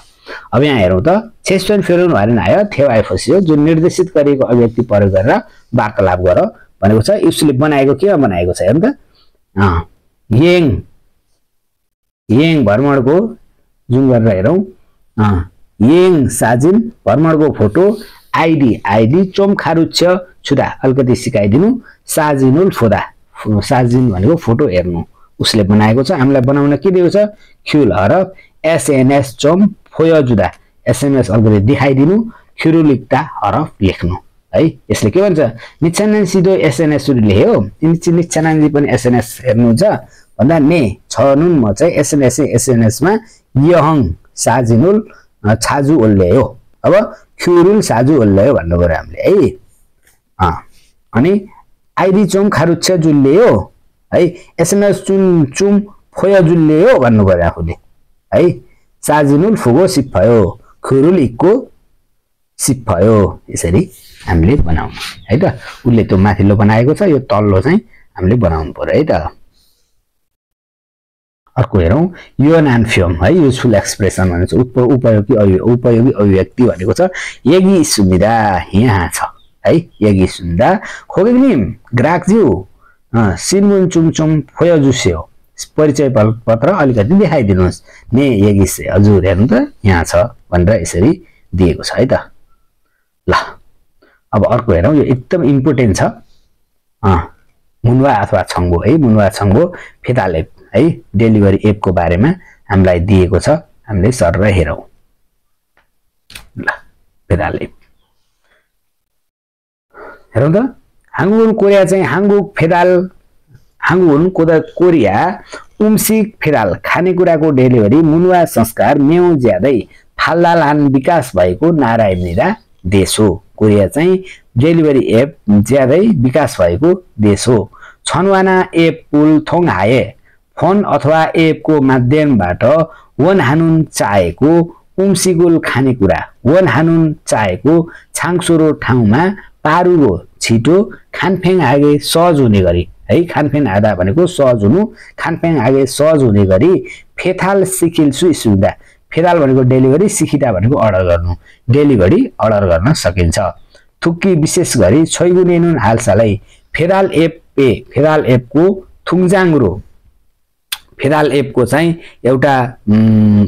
अब यहाँ हेरौँ त छेस्टन फेरुन हरेन आयो थेवाए फसियो जुन निर्देशित गरिएको अभिव्यक्ति प्रयोग गरेर वार्तालाप गर भनेको छ उसले बनाएको के बनाएको छ हेर्नु त येङ भ्रमणको जुन गरेर हेरौँ येङ साजिन भ्रमणको फोटो आइडी चोम खारुच्छ छुरा अलिकति सिकाइदिनु साजिनुल फोदा साजिन भनेको फोटो हेर्नु उसले बनाएको छ हामीलाई बनाउन के दिएको छ ख्युल हरफ एसएनएस चोम फोय जुदा एसएमएस अर्कोले देखाइदिनु ख्युरुलिक्ता हरफ लेख्नु है यसले के भन्छ निच्छानन सिधो एसएनएस लेख्यो निच्छाननजी पनि एसएनएस हेर्नुहुन्छ भन्दा ने छनुन म चाहिँ एसएनएस मा यहङ साजिनुल छाजु ओल्ल्यायो अब ख्युरुल साजु ओल्ल्यायो भन्नु पर्यो हामीले है अनि आइडी चोम खारुच्छ जुल्ल्यायो है एसएनएस चुम फोया जुल्ल्यायो भन्नु पर्यो आफूले है साजिनुल फुगो सिप्पयो खुरुल इक्को सिप्पयो यसरी हामीले बनाउनु है त उले त्यो माथिल्लो बनाएको छ यो तल्लो चाहिँ हामीले बनाउनु पर्यो है त अर्को हेरौं यो नानफ्यम है युजफुल एक्सप्रेसन भनेको छ उपयोगी अभिव्यक्ति भनेको छ यगी सुविधा यहाँ छ है यगी सुन्दा खोगिनिम ग्राहकज्यू सिनमुन चुमचुम फोय जुस्यो परिचय पत्र अलिकति देखाइदिनुहोस् ने यगिसे हजुर हेर्नु त यहाँ छ भनेर यसरी दिएको छ है त ल अब अर्को हेरौं यो एकदम इम्पोर्टेन्ट छ मुनवा अथवा छंगो है मुनवा छंगो फेदाल एप है डेलिभरी एप को बारेमा हामीलाई दिएको छ हामीले सरर हेरौं ल फेदाल एप हेरौं त हांगुन कोरिया चाहिँ हांगुक फेदाल हांगुन कोरिया उम्सिक फेदाल खानेकुराको डेलिभरी मुनवा संस्कार मेउ ज्यादै फाल्लालान विकास भएको नारायणीरा देश हो कोरिया चाहिँ डेलिभरी एप ज्यादै विकास भएको देश हो छनवाना एप पुल थोङ हाए फोन अथवा एप को माध्यमबाट वन हानुन चाहेको उम्सिगुल खानेकुरा वन हानुन चाहेको छाङसोरो ठाउँमा पारुरो छिटो खानफेङ आगे सहज हुने गरी है खानफेङ आदा भनेको सहज हुनु खानफेङ आगे सहज हुने गरी फेथाल सिकिल्सु सुविधा फेथाल भनेको डेलिभरी सिकिटा भनेको अर्डर गर्नु डेलिभरी अर्डर गर्न सकिन्छ थुक्की विशेष गरी छैगुनेनुन हालसालै फेदाल एप को थुङजाङरो फेदाल एप को चाहिँ एउटा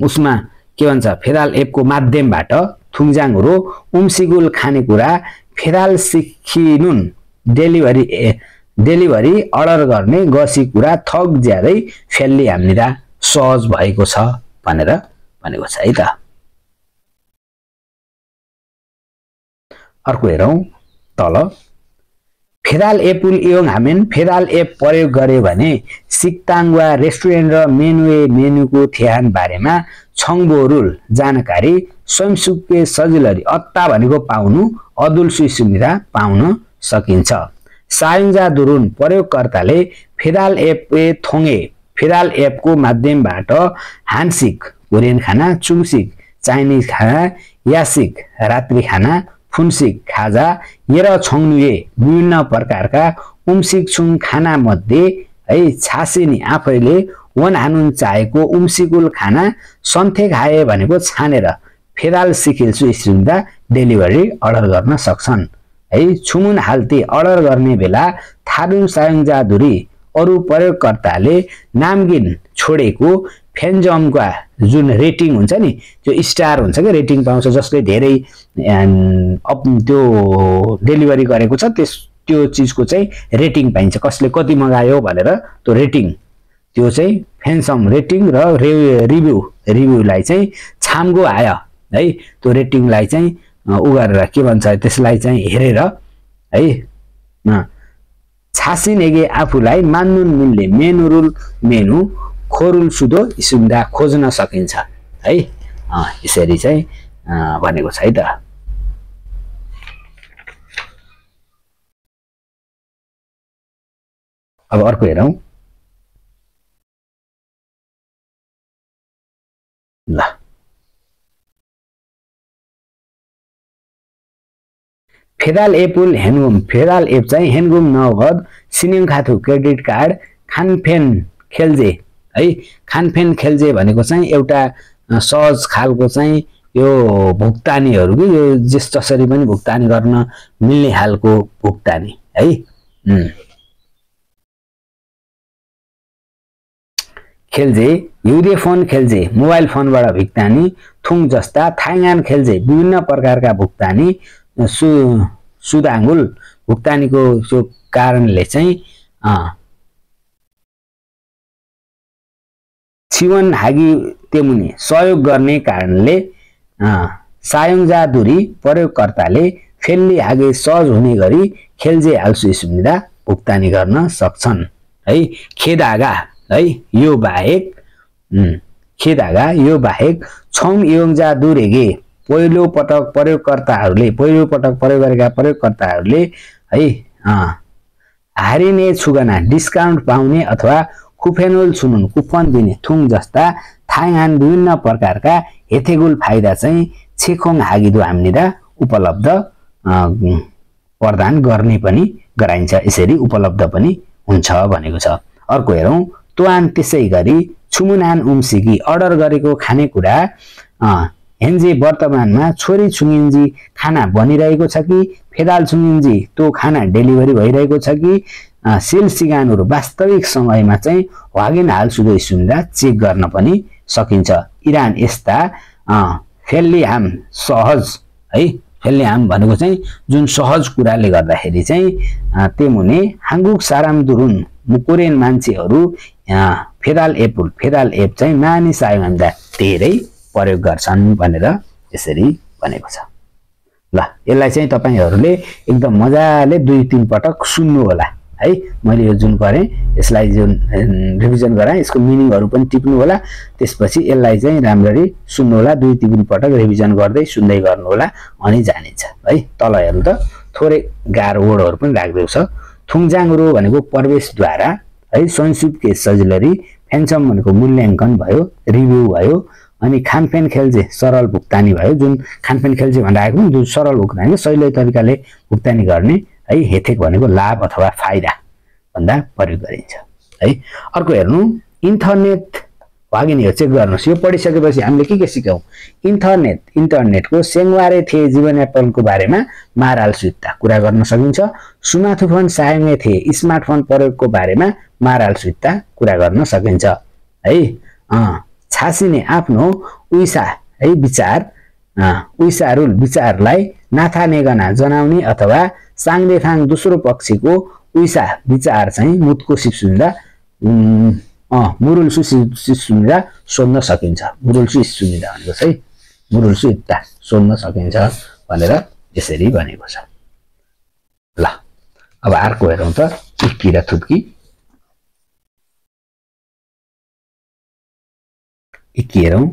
उसमा के भन्छ फेदाल एप को माध्यमबाट थुङजाङरो उम्सिगुल खानेकुरा फेदाल सिखिनुन डेलिभरी अर्डर गर्ने गसी कुरा थक ज्यादै फेल्ली हामीरा सहज भएको छ भनेर भनेको छ है त अर्को हेरौं तल फेदाल एपुल एवं हामेन फेदाल एप प्रयोग गरे भने सिक्ताङ वा रेस्टुरेन्ट र मेनुको थ्यान बारेमा छंगबो रुल जानकारी स्वयंसुके सजिलरी अत्ता भनेको पाउनु अदुल सुविधा पाउन सकिन्छ सायङजा दुरुन प्रयोगकर्ताले फेदाल एप को माध्यमबाट हानसिक कोरियन खाना चुङसिक चाइनिज खाना यासिक रात्रि खाना फुन्सिक खाजा येर छङनुए विभिन्न प्रकारका उम्सिक छुङ खाना मध्ये है छासिनी आफैले वन हानुन चाहेको उम्सिकुल खाना सन्थे खाए भनेको छानेर फेदाल सिकिल्सु सुविधा डेलिभरी अर्डर गर्न सक्छन् है छुमुन हाल्ते अर्डर गर्ने बेला थारुन सायङजा दुरी अरु प्रयोगकर्ताले नामगिन छोडेको फेन्जमका जुन रेटिङ हुन्छ नि त्यो स्टार हुन्छ के रेटिङ पाउँछ जसले धेरै त्यो डेलिभरी गरेको छ त्यो चीजको चाहिँ रेटिङ पाइन्छ कसले कति मगायो भनेर त्यो रेटिङ त्यो चाहिँ फेन्सम रेटिङ र रिभ्यूलाई चाहिँ छामगो आयो है त्यो रेटिङलाई चाहिँ उ गरेर के भन्छ त्यसलाई चाहिँ हेरेर है छासिनेगे आफूलाई मान्नुन मिल्ने मेनु खोरुल सुदो सुविधा खोज्न सकिन्छ है यसरी चाहिँ भनेको छ है त अब अर्को हेरौं ल फेदाल एपुल हेनगुम फेदाल एप चाहिँ हेनगुम नगद सिनिङ खाथु क्रेडिट कार्ड खानफेन खेल्जे है खानफेन खेल्जे भनेको चाहिँ एउटा सहज खालको चाहिँ यो भुक्तानीहरु के यो जसरी पनि भुक्तानी गर्न मिल्ने खालको भुक्तानी है खेल्जे युरे फोन खेल्जे मोबाइल फोनबाट भुक्तानी थुङ जस्ता थाइङान खेल्जे विभिन्न प्रकारका भुक्तानी सुदाङ्गुल भुक्तानीको त्यो कारणले चाहिँ छिवन हागी तेमुने सहयोग गर्ने कारणले सायोङजा दुरी प्रयोगकर्ताले फेल्ली आगे सहज हुने गरी खेल्जे हाल्सु सुविधा भुक्तानी गर्न सक्छन् है। खेदागा है यो बाहेक खेदागा यो बाहेक छौं योङजा दुरेगे पहिलो पटक प्रयोग गरेका प्रयोगकर्ताहरूले है हारिने छुगना डिस्काउन्ट पाउने अथवा कुफेनोल छुनुन कुपन दिने थुङ जस्ता थाइहान विभिन्न प्रकारका हेथेगुल फाइदा चाहिँ छेखोङ हागिदो हामीनिर उपलब्ध प्रदान गर्ने पनि गराइन्छ, यसरी उपलब्ध पनि हुन्छ भनेको छ। अर्को हेरौँ, त्वान त्यसै गरी छुमुनान उम्सिकी अर्डर गरेको खानेकुरा हेन्जे वर्तमानमा छोरी छुङिन्जी खाना बनिरहेको छ कि फेदाल छुङिन्जी त्यो खाना डेलिभरी भइरहेको छ कि सेल सिगानहरू वास्तविक समयमा चाहिँ वागिन हाल सुदो सुन्दा चेक गर्न पनि सकिन्छ। इरान यस्ता फेल्लिहाम सहज है, फेल्लिहाम भनेको चाहिँ जुन सहज कुराले गर्दाखेरि चाहिँ तेमुने हाङ्गुक साराम दुरुन कोरियन मान्छेहरू फेदाल एप चाहिँ मानिस आयोभन्दा धेरै प्रयोग गर्छन् भनेर यसरी भनेको छ। ल यसलाई चाहिँ तपाईहरूले एकदम मजाले 2-3 पटक सुन्नु होला है। मैले यो जुन गरेँ यसलाई जुन रिभिजन गराएँ यसको मिनिङहरू पनि टिप्नु होला, त्यसपछि यसलाई चाहिँ राम्ररी सुन्नु होला, 2-3 पटक रिभिजन गर्दै सुन्दै गर्नु होला अनि जानिन्छ है। तल हेर्नु त थोरै गाह्रो वर्डहरू पनि राख्दै छ। थुङजाङरो भनेको प्रवेशद्वारा है, संसुपके सजिलरी फेन्सम भनेको मूल्याङ्कन भयो, रिभ्यू भयो, अनि खानपेन खेल्जे सरल भुक्तानी भयो। जुन खानपेन खेल्जे भनेर आएको जुन सरल भुक्तानी सजिलो तरिकाले भुक्तानी गर्ने है। हेथेक भनेको लाभ अथवा फाइदा भन्दा प्रयोग गरिन्छ है। अर्को हेर्नु, इन्टरनेट वागिनी हो, चेक गर्नुहोस्। यो पढिसकेपछि हामीले के सिक्यौँ? इन्टरनेटको सेङवारे थिए जीवनयापनको बारेमा माराल सुत्ता कुरा गर्न सकिन्छ। सुमाथुफोन सायङे थिए स्मार्टफोन प्रयोगको बारेमा माराल सुत्ता कुरा गर्न सकिन्छ है। छासिने आफ्नो उइसा है विचार उइसारुल विचारलाई नाथा नेगना जनाउने अथवा साङदेफाङ दोस्रो पक्षको उइसा विचार चाहिँ मुतको सिपसुन्दा मुरुल सुनिदा सोध्न सकिन्छ। मुरुल सुनिदा भनेको चाहिँ मुरुल सुत्ता सोध्न सकिन्छ भनेर यसरी भनेको छ। ल अब अर्को हेरौँ त, इक्की र थुप्की। इक्की हेरौँ,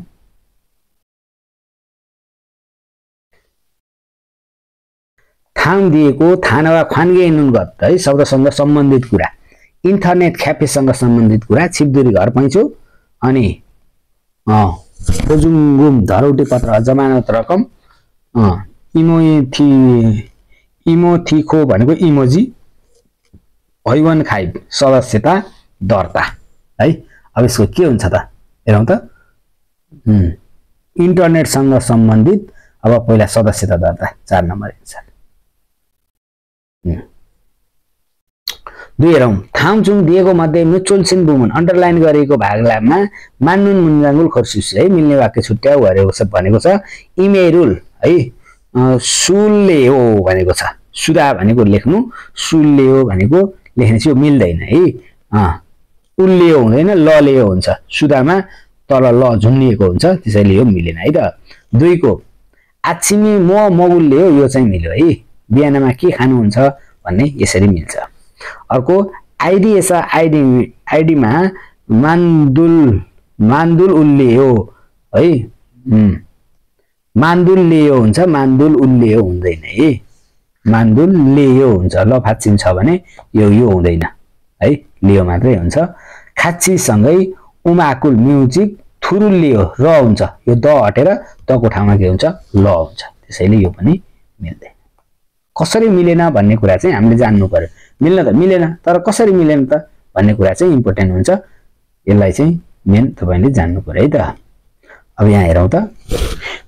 थाम दिएको थाना वा खानगे नुनगत है शब्दसँग सम्बन्धित कुरा, इन्टरनेट क्याफेसँग सम्बन्धित कुरा, छिपदुरी घर पैँचो, अनि ओजुङगुम धरौटी पत्र जमानत रकम, इमोथिखो भनेको इमोजी, हैवन खाइब सदस्यता दर्ता है। अब यसको के हुन्छ त हेरौँ त, इन्टरनेटसँग सम्बन्धित अब पहिला सदस्यता दर्ता 4 नम्बर एन्सर। 2 हेरौँ, थामचुङ दिएको मध्ये म्युचुअल सिन बुमन अन्डरलाइन गरेको भागमा मान्नुन मुन्जाङ्गुल खर्सिस है मिल्ने वाक्य छुट्याउ भनेको छ। इमेरुल है सुल्ले हो भनेको छ, सुदा भनेको लेख्नु, सुल्ले हो भनेको लेख्ने चाहिँ मिल्दैन है। उल्ले हुँदैन, लले हुन्छ, सुदामा तल ल झुन्निएको हुन्छ, त्यसैले यो मिलेन है त। 2 को आछिमी मगुलले हो, यो चाहिँ मिल्यो है। बिहानमा के खानुहुन्छ भन्ने यसरी मिल्छ। अर्को आइडिएस आइडीमा मान्दुल उल्ले हो है, मान्दुल लेयो हुन्छ, मान्दुल उल्लेयो हुँदैन है। मान्दुल लेयो हुन्छ, ल फाच्चिन छ भने यो हुँदैन है, लियो मात्रै हुन्छ। खाच्ची सँगै उमाकुल म्युजिक थुरुल लियो र हुन्छ, यो द हटेर तको ठाउँमा के हुन्छ ल हुन्छ, त्यसैले यो पनि मिल्दैन। कसरी मिलेन भन्ने कुरा चाहिँ हामीले जान्नु पर्यो। मिल्न त मिलेन, तर कसरी मिलेन त भन्ने कुरा चाहिँ इम्पोर्टेन्ट हुन्छ, यसलाई चाहिँ मेन तपाईले जान्नु पर्यो है त। अब यहाँ हेरौँ त,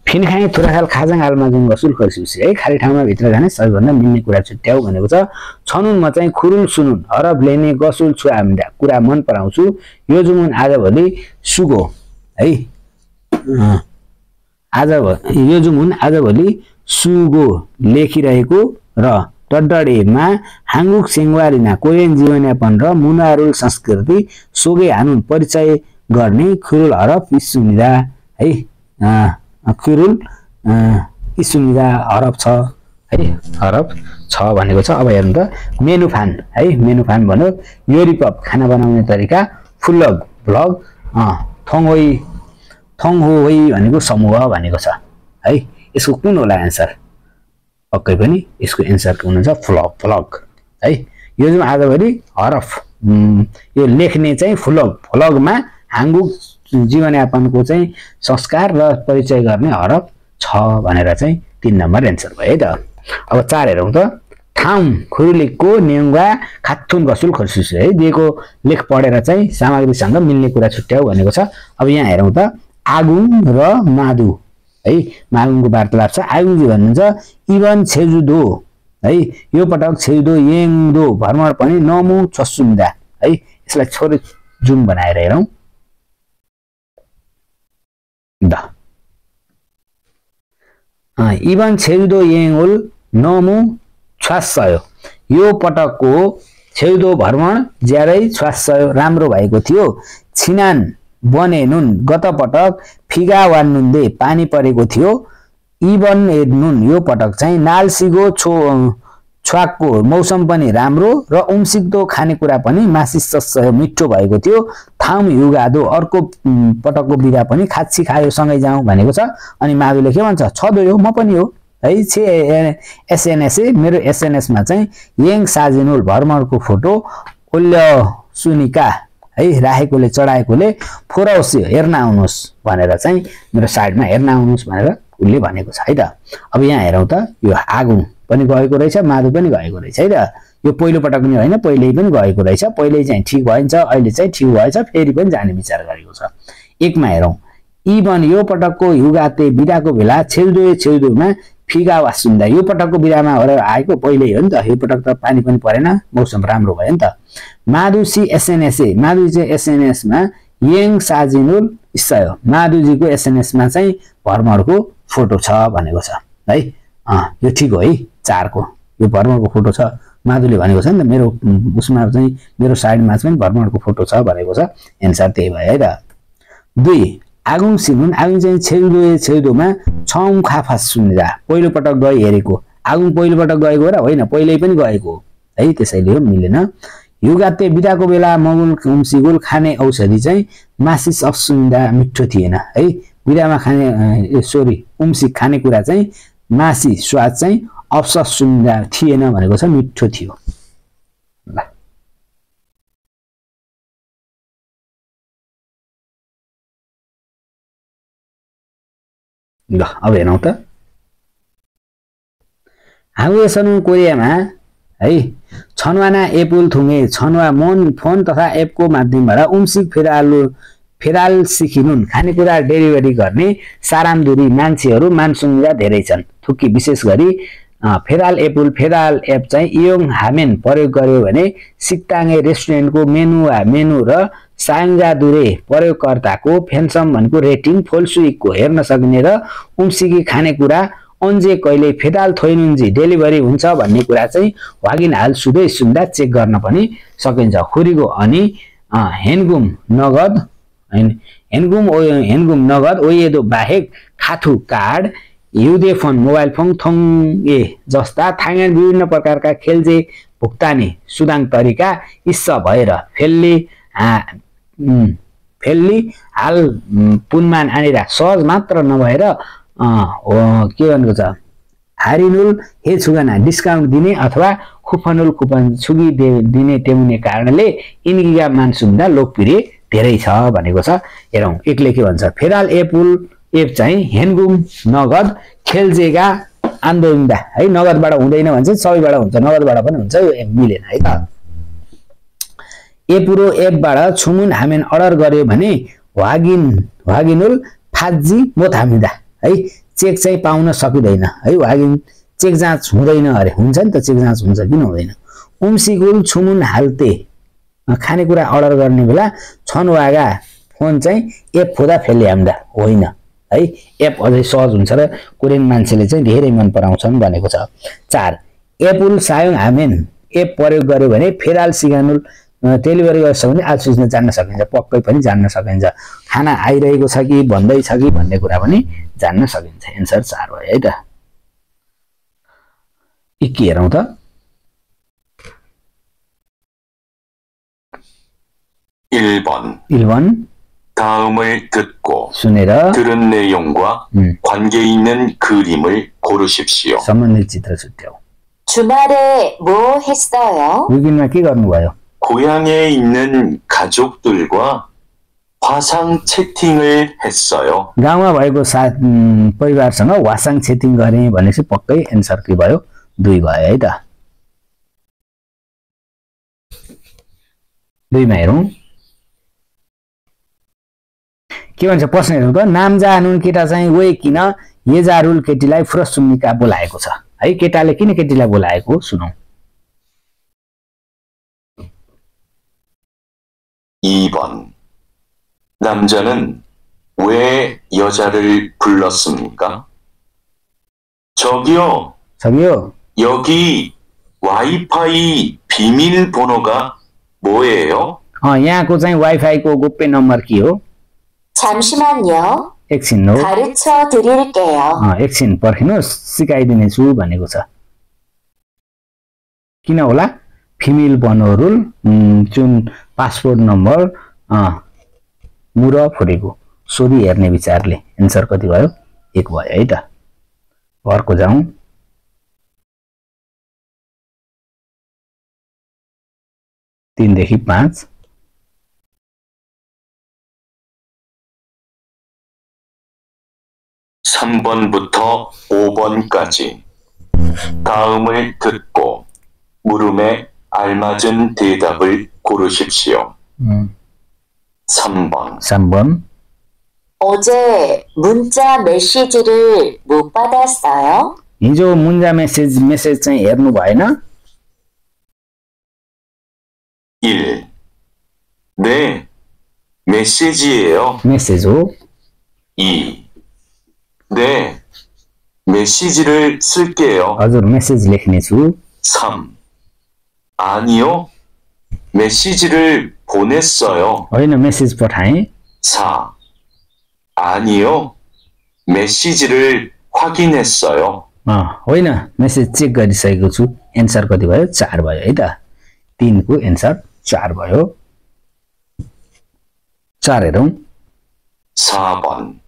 फिनखाई थुराखाल खाजाङ आलमा जुन गसुल खर्सिउसी है, खाली ठाउँमा भित्र जाने सबैभन्दा मिल्ने कुरा छुट्याउ भनेको छ। छनुनमा चाहिँ खुरुल सुनुन हरफ लेने गसुल छु हामीदा कुरा मन पराउँछु, यो जुमुन आजभोलि सुगो है, यो जुमुन आजभोलि सुगो लेखिरहेको र टड्डडेमा हाङ्गुक सेङवारिना कोरियन जीवनयापन र मुनारुल संस्कृति सोगे हानुन परिचय गर्ने खुरुल हरफ सुनिदा है, खुरुल सुविधा हरफ छ है हरफ छ भनेको छ। अब हेर्नु त मेनुफान है मेनुफान भन्यो योरिपप खाना बनाउने तरिका फुलग भ्लग थङहोइ भनेको समूह भनेको छ है। यसको कुन होला एन्सर पक्कै पनि यसको एन्सर कुन हुन्छ फ्लग फ्लग है। यो जुन आजभरि हरफ यो लेख्ने चाहिँ फ्लगमा हाङ्गुक जीवनयापनको चाहिँ संस्कार र परिचय गर्ने हरफ छ भनेर चाहिँ 3 नम्बर एन्सर भयो है त। अब 4 हेरौँ त ठाउँ खुरुलेकको नेङ्गा खाथुन गसुल खर्सुस है दिएको लेख पढेर चाहिँ सामग्रीसँग मिल्ने कुरा छुट्याउ भनेको छ। अब यहाँ हेरौँ त आगुङ र मादु है मागुङको वार्तालाप छ। आगुङजी भन्नुहुन्छ इवन छेजुदो है यो पटक छेजुदो येङदो भ्रमण पनि नमु छसुन्दा है यसलाई छोरी जुम बनाएर हेरौँ द इवन छेजुदो येङुल नमु छासयो यो पटकको छेउदो भ्रमण ज्यादै छासयो राम्रो भएको थियो। छिनान बने नुन गत पटक फिगा वा नुन्दे पानी परेको थियो। इवन नुन यो पटक चाहिँ नालसिगो छ्वाकको मौसम पनि राम्रो र उम्सिक्दो खानेकुरा पनि मासिस मिठो भएको थियो। थाम युगादो अर्को पटकको बिदा पनि खाच्छी खायो सँगै जाउँ भनेको छ। अनि माधुले के भन्छ छदो यो म पनि हो है छे एसएनएस मेरो एसएनएसमा चाहिँ येङ साजिनुल भ्रमणको फोटो ओल्य सुनिका है राखेकोले चढाएकोले फोरौसी हेर्न आउनुहोस् भनेर चाहिँ मेरो साइडमा हेर्न आउनुहोस् भनेर उसले भनेको छ है त। अब यहाँ हेरौँ त यो आगुङ पनि गएको रहेछ माधु पनि गएको रहेछ है त। यो पहिलो पटक पनि होइन पहिल्यै पनि गएको रहेछ। पहिल्यै चाहिँ ठिक भइन्छ अहिले चाहिँ ठिक भएछ फेरि पनि जाने विचार गरेको छ। 1 मा हेरौँ इवन यो पटकको युगाते बिदाको बेला छेउदोमा फिगा वा सुन्दा यो पटकको बिदामा आएको पहिल्यै हो नि त। यो पटक त पानी पनि परेन मौसम राम्रो भयो नि त। माधुसी एसएनएस माधु चाहिँ एसएनएसमा येङ साजिनुल इस्सयो माधुजीको एसएनएसमा चाहिँ भ्रमणको फोटो छ भनेको छ है। यो ठिक हो है 4 को यो भ्रमणको फोटो छ माधुले भनेको छ नि त। मेरो उसमा चाहिँ मेरो साइडमा चाहिँ भ्रमणको फोटो छ भनेको छ एन्सर त्यही भयो है त। 2 आगुङ सिनुन आगुङ चाहिँ छेउदोमा छौँ खाफा सुन्दा पहिलो पटक गए हेरेको आगुङ पहिलो पटक गएको र होइन पहिल्यै पनि गएको है त्यसैले हो मिलेन। युगाते बिदाको बेला मगुल उम्सिगुल खाने औषधि चाहिँ मासिस अफसुन्दा मिठो थिएन है। बिदामा खाने सरी उम्सिक खाने कुरा चाहिँ मासी स्वाद चाहिँ अफसस सुन्दा थिएन भनेको छ मिठो थियो। ल अब हेरौँ त हावेसनु कोरियामा है छनवाना एपुल थुङ्गे छनवा मोन फोन तथा एपको माध्यमबाट उम्सिक फेराल सिकिनुन खानेकुरा डेलिभरी गर्ने सारामदुरी मान्छेहरू मानसुङ्गा धेरै छन्। थुक्की विशेष गरी फेराल एप चाहिँ इयोङ हामेन प्रयोग गर्यो भने सिक्ताङे रेस्टुरेन्टको मेनु र साङ्गादुरे प्रयोगकर्ताको फेन्सम भनेको रेटिङ फोलसुइकको हेर्न सक्ने र उम्सिकी खानेकुरा अन्जे कहिले फेदाल थोइनुन्जी डेलिभरी हुन्छ भन्ने कुरा चाहिँ वागिन हाल सुधै सुन्दा चेक गर्न पनि सकिन्छ। खुरीको अनि हेनगुम नगद ओएदो बाहेक खाथु कार्ड युदे फोन मोबाइल फोन थोङे जस्ता थाङ्गेन विभिन्न प्रकारका खेल्जे भुक्तानी सुदाङ तरिका इस्स भएर फेल्ली हाल पुनमान आनिरा सहज मात्र नभएर के भनेको छ हारिनुल हे छुगाना डिस्काउन्ट दिने अथवा खुफनुल कुपन छुगी दिने टेमुने कारणले इन्गिगा मानसुन्दा लोकप्रिय धेरै छ भनेको छ। हेरौँ एकले के भन्छ फेराल एप चाहिँ हेनगुम नगद खेल्जेगा आन्दोलिन्दा है नगदबाट हुँदैन भन्छ सबैबाट हुन्छ नगदबाट पनि हुन्छ यो मिलेन है त। एपुरो एपबाट छुमुन हामेन अर्डर गर्यो भने वागिनुल फाजी मोत हामीदा है चेक चाहिँ पाउन सकिँदैन है वागिन चेक जाँच हुँदैन अरे हुन्छ नि त चेक जाँच हुन्छ किन हुँदैन। उम्सिगुल छुमुन हाल्ते खानेकुरा अर्डर गर्ने बेला छनवागा फोन चाहिँ एप खोदा फेल्ले हाम्दा होइन है एप अझै सहज हुन्छ र कोरियन मान्छेले चाहिँ धेरै मन पराउँछन् भनेको छ। 4 एपुल सायोङ हामेन एप प्रयोग गर्यो भने फेराल सिगानुल डेलिभरी गर्छ भने आलसुझ्न जान्न सकिन्छ पक्कै पनि जान्न सकिन्छ। खाना आइरहेको छ कि भन्दै छ कि भन्ने कुरा पनि जान्न सकिन्छ। एन्सर 4 भयो है त। 21 हेरौँ त। 1번 1번 다음을 듣고 수내라 들은 내용과 관계 있는 그림을 고르십시오. सम्बन्धित चित्र छुट्याऊ। 주말에 뭐 했어요? विकिनमा के गर्नुभयो? 고향에 있는 가족들과 화상 채팅을 했어요. गाउँमा भएको परिवारसँग वासाङ चेटिङ गरे भनेपछि पक्कै एन्सर के भयो? 2 भयो है त। 2 मा हेरौँ के भन्छ प्रश्न हेरौँ त। नाम जानुन केटा चाहिँ वे किन येजारुल केटीलाई फुरसुम्निका बोलाएको छ है। केटाले किन केटीलाई बोलाएको सुनौ। 2번 남자는 왜 여자를 불렀습니까? 저기요, 여기 와이파이 비밀번호가 뭐예요? यहाँको चाहिँ वाइफाईको गोप्य नम्बर के हो? 잠시만요. एकछिन हो, 가르쳐 드릴게요. एकछिन पर्खिनुहोस् सिकाइदिनेछु भनेको छ। किन होला? फिमेल बनो रुल जुन पासपोर्ट नम्बर मुर फुरेको सोधी हेर्ने विचारले एन्सर कति भयो? 1 भयो है त। अर्को जाउँ। तीन देखि 5 3번부터 5번까지 다음을 듣고 물음에 알맞은 대답을 고르십시오. 3번 어제 문자 메시지를 못 받았어요? हिजो मुन्जा मेसेज चाहिँ हेर्नु भएन? 1. 네, 메시지예요. मेसेज हो। 2. 네, 메시지를 쓸게요. हजुर मेसेज लेख्नेछु। 3. 아니요, 메시지를 보냈어요. होइन मेसेज पठाएँ। 4. 아니요, 메시지를 확인했어요. होइन मेसेज चेक गरिसकेको छु। एन्सर कति भयो? 4 भयो है त। 3 को एन्सर 4 भयो। 4 हेरौँ। 4번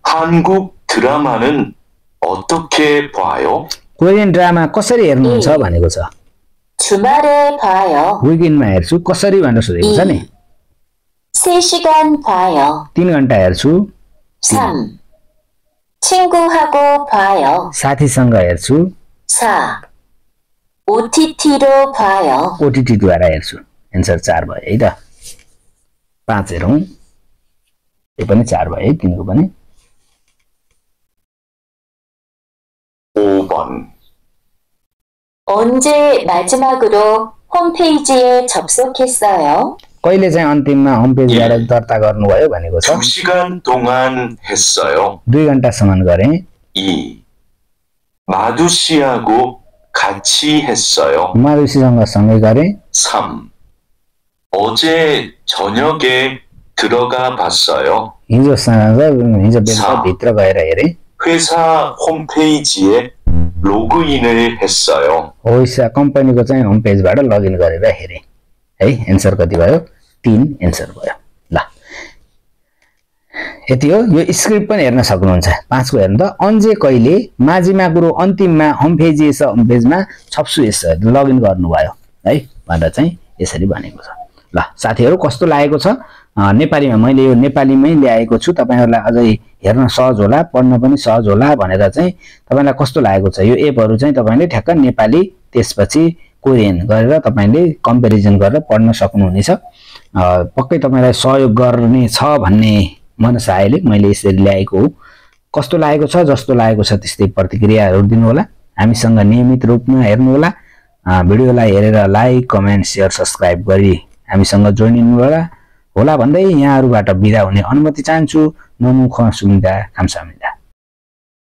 한국 드라마는 어떻게 봐요? कोरियन ड्रामा कसरी हेर्नुहुन्छ भनेको छ। 주말에 봐요. विकिनमा हेर्छु कसरी भनेर सोधेको छ नि। 3시간 봐요. 3 घण्टा हेर्छु। 3. 친구하고 봐요. साथीसँग हेर्छु। 4. OTT로 봐요. ओटिटी द्वारा हेर्छु। एन्सर 4 भयो है त। 5 हेरौँ। यो पनि 4 भयो है तिनको पनि। 5번 언제 마지막으로 홈페이지에 접속했어요? कहिले चाहिँ अन्तिममा होम पेजबाट दर्ता गर्नुभयो भनेको छ। 2시간 동안 했어요. 2 घण्टासम्म गरेँ। 2. 마두 씨하고 같이 했어요. माधुसीसँग सँगै गरेँ। 3. 어제 저녁에 들어가 봤어요. हिजो बेलुका भित्र गएर हेरेँ। 회사 홈페이지에 로그인을 했어요. होइसा कम्पनीको चाहिँ होम पेजबाट लगइन गरेर हेरेँ है। एन्सर कति भयो? 3 एन्सर भयो। ल यति हो। यो स्क्रिप्ट पनि हेर्न सक्नुहुन्छ। 5 को हेर्नु त। अन्जे कहिले माझीमा कुरो अन्तिममा होम पेजमा छप्सु यस लगइन गर्नुभयो है भनेर चाहिँ यसरी भनेको छ। ल साथीहरु कस्तो लागेको छ? नेपालीमा मैले यो नेपालीमै ल्याएको छु। तपाईहरुलाई अझै हेर्न सहज होला, पढ्न पनि सहज होला भनेर चाहिँ तपाईलाई कस्तो लागेको छ? यो एपहरु चाहिँ तपाईले ठ्याक्क नेपाली त्यसपछि कोरियन गरेर तपाईले कम्पेरिजन गरेर पढ्न सक्नुहुनेछ। पक्कै तपाईलाई सहयोग गर्ने छ भन्ने मनसायले मैले यसरी ल्याएको हो। कस्तो लागेको छ? जस्तो लागेको छ त्यस्तै प्रतिक्रियाहरु दिनु होला। हामीसँग नियमित रूपमा हेर्नु होला। भिडियोलाई हेरेर लाइक, कमेन्ट, शेयर, सब्स्क्राइब गरी हामीसँग जोइन हुनु होला भन्दै यहाँहरुबाट बिदा हुने अनुमति चाहन्छु। नमु ख सुमिदा खामसामिदा।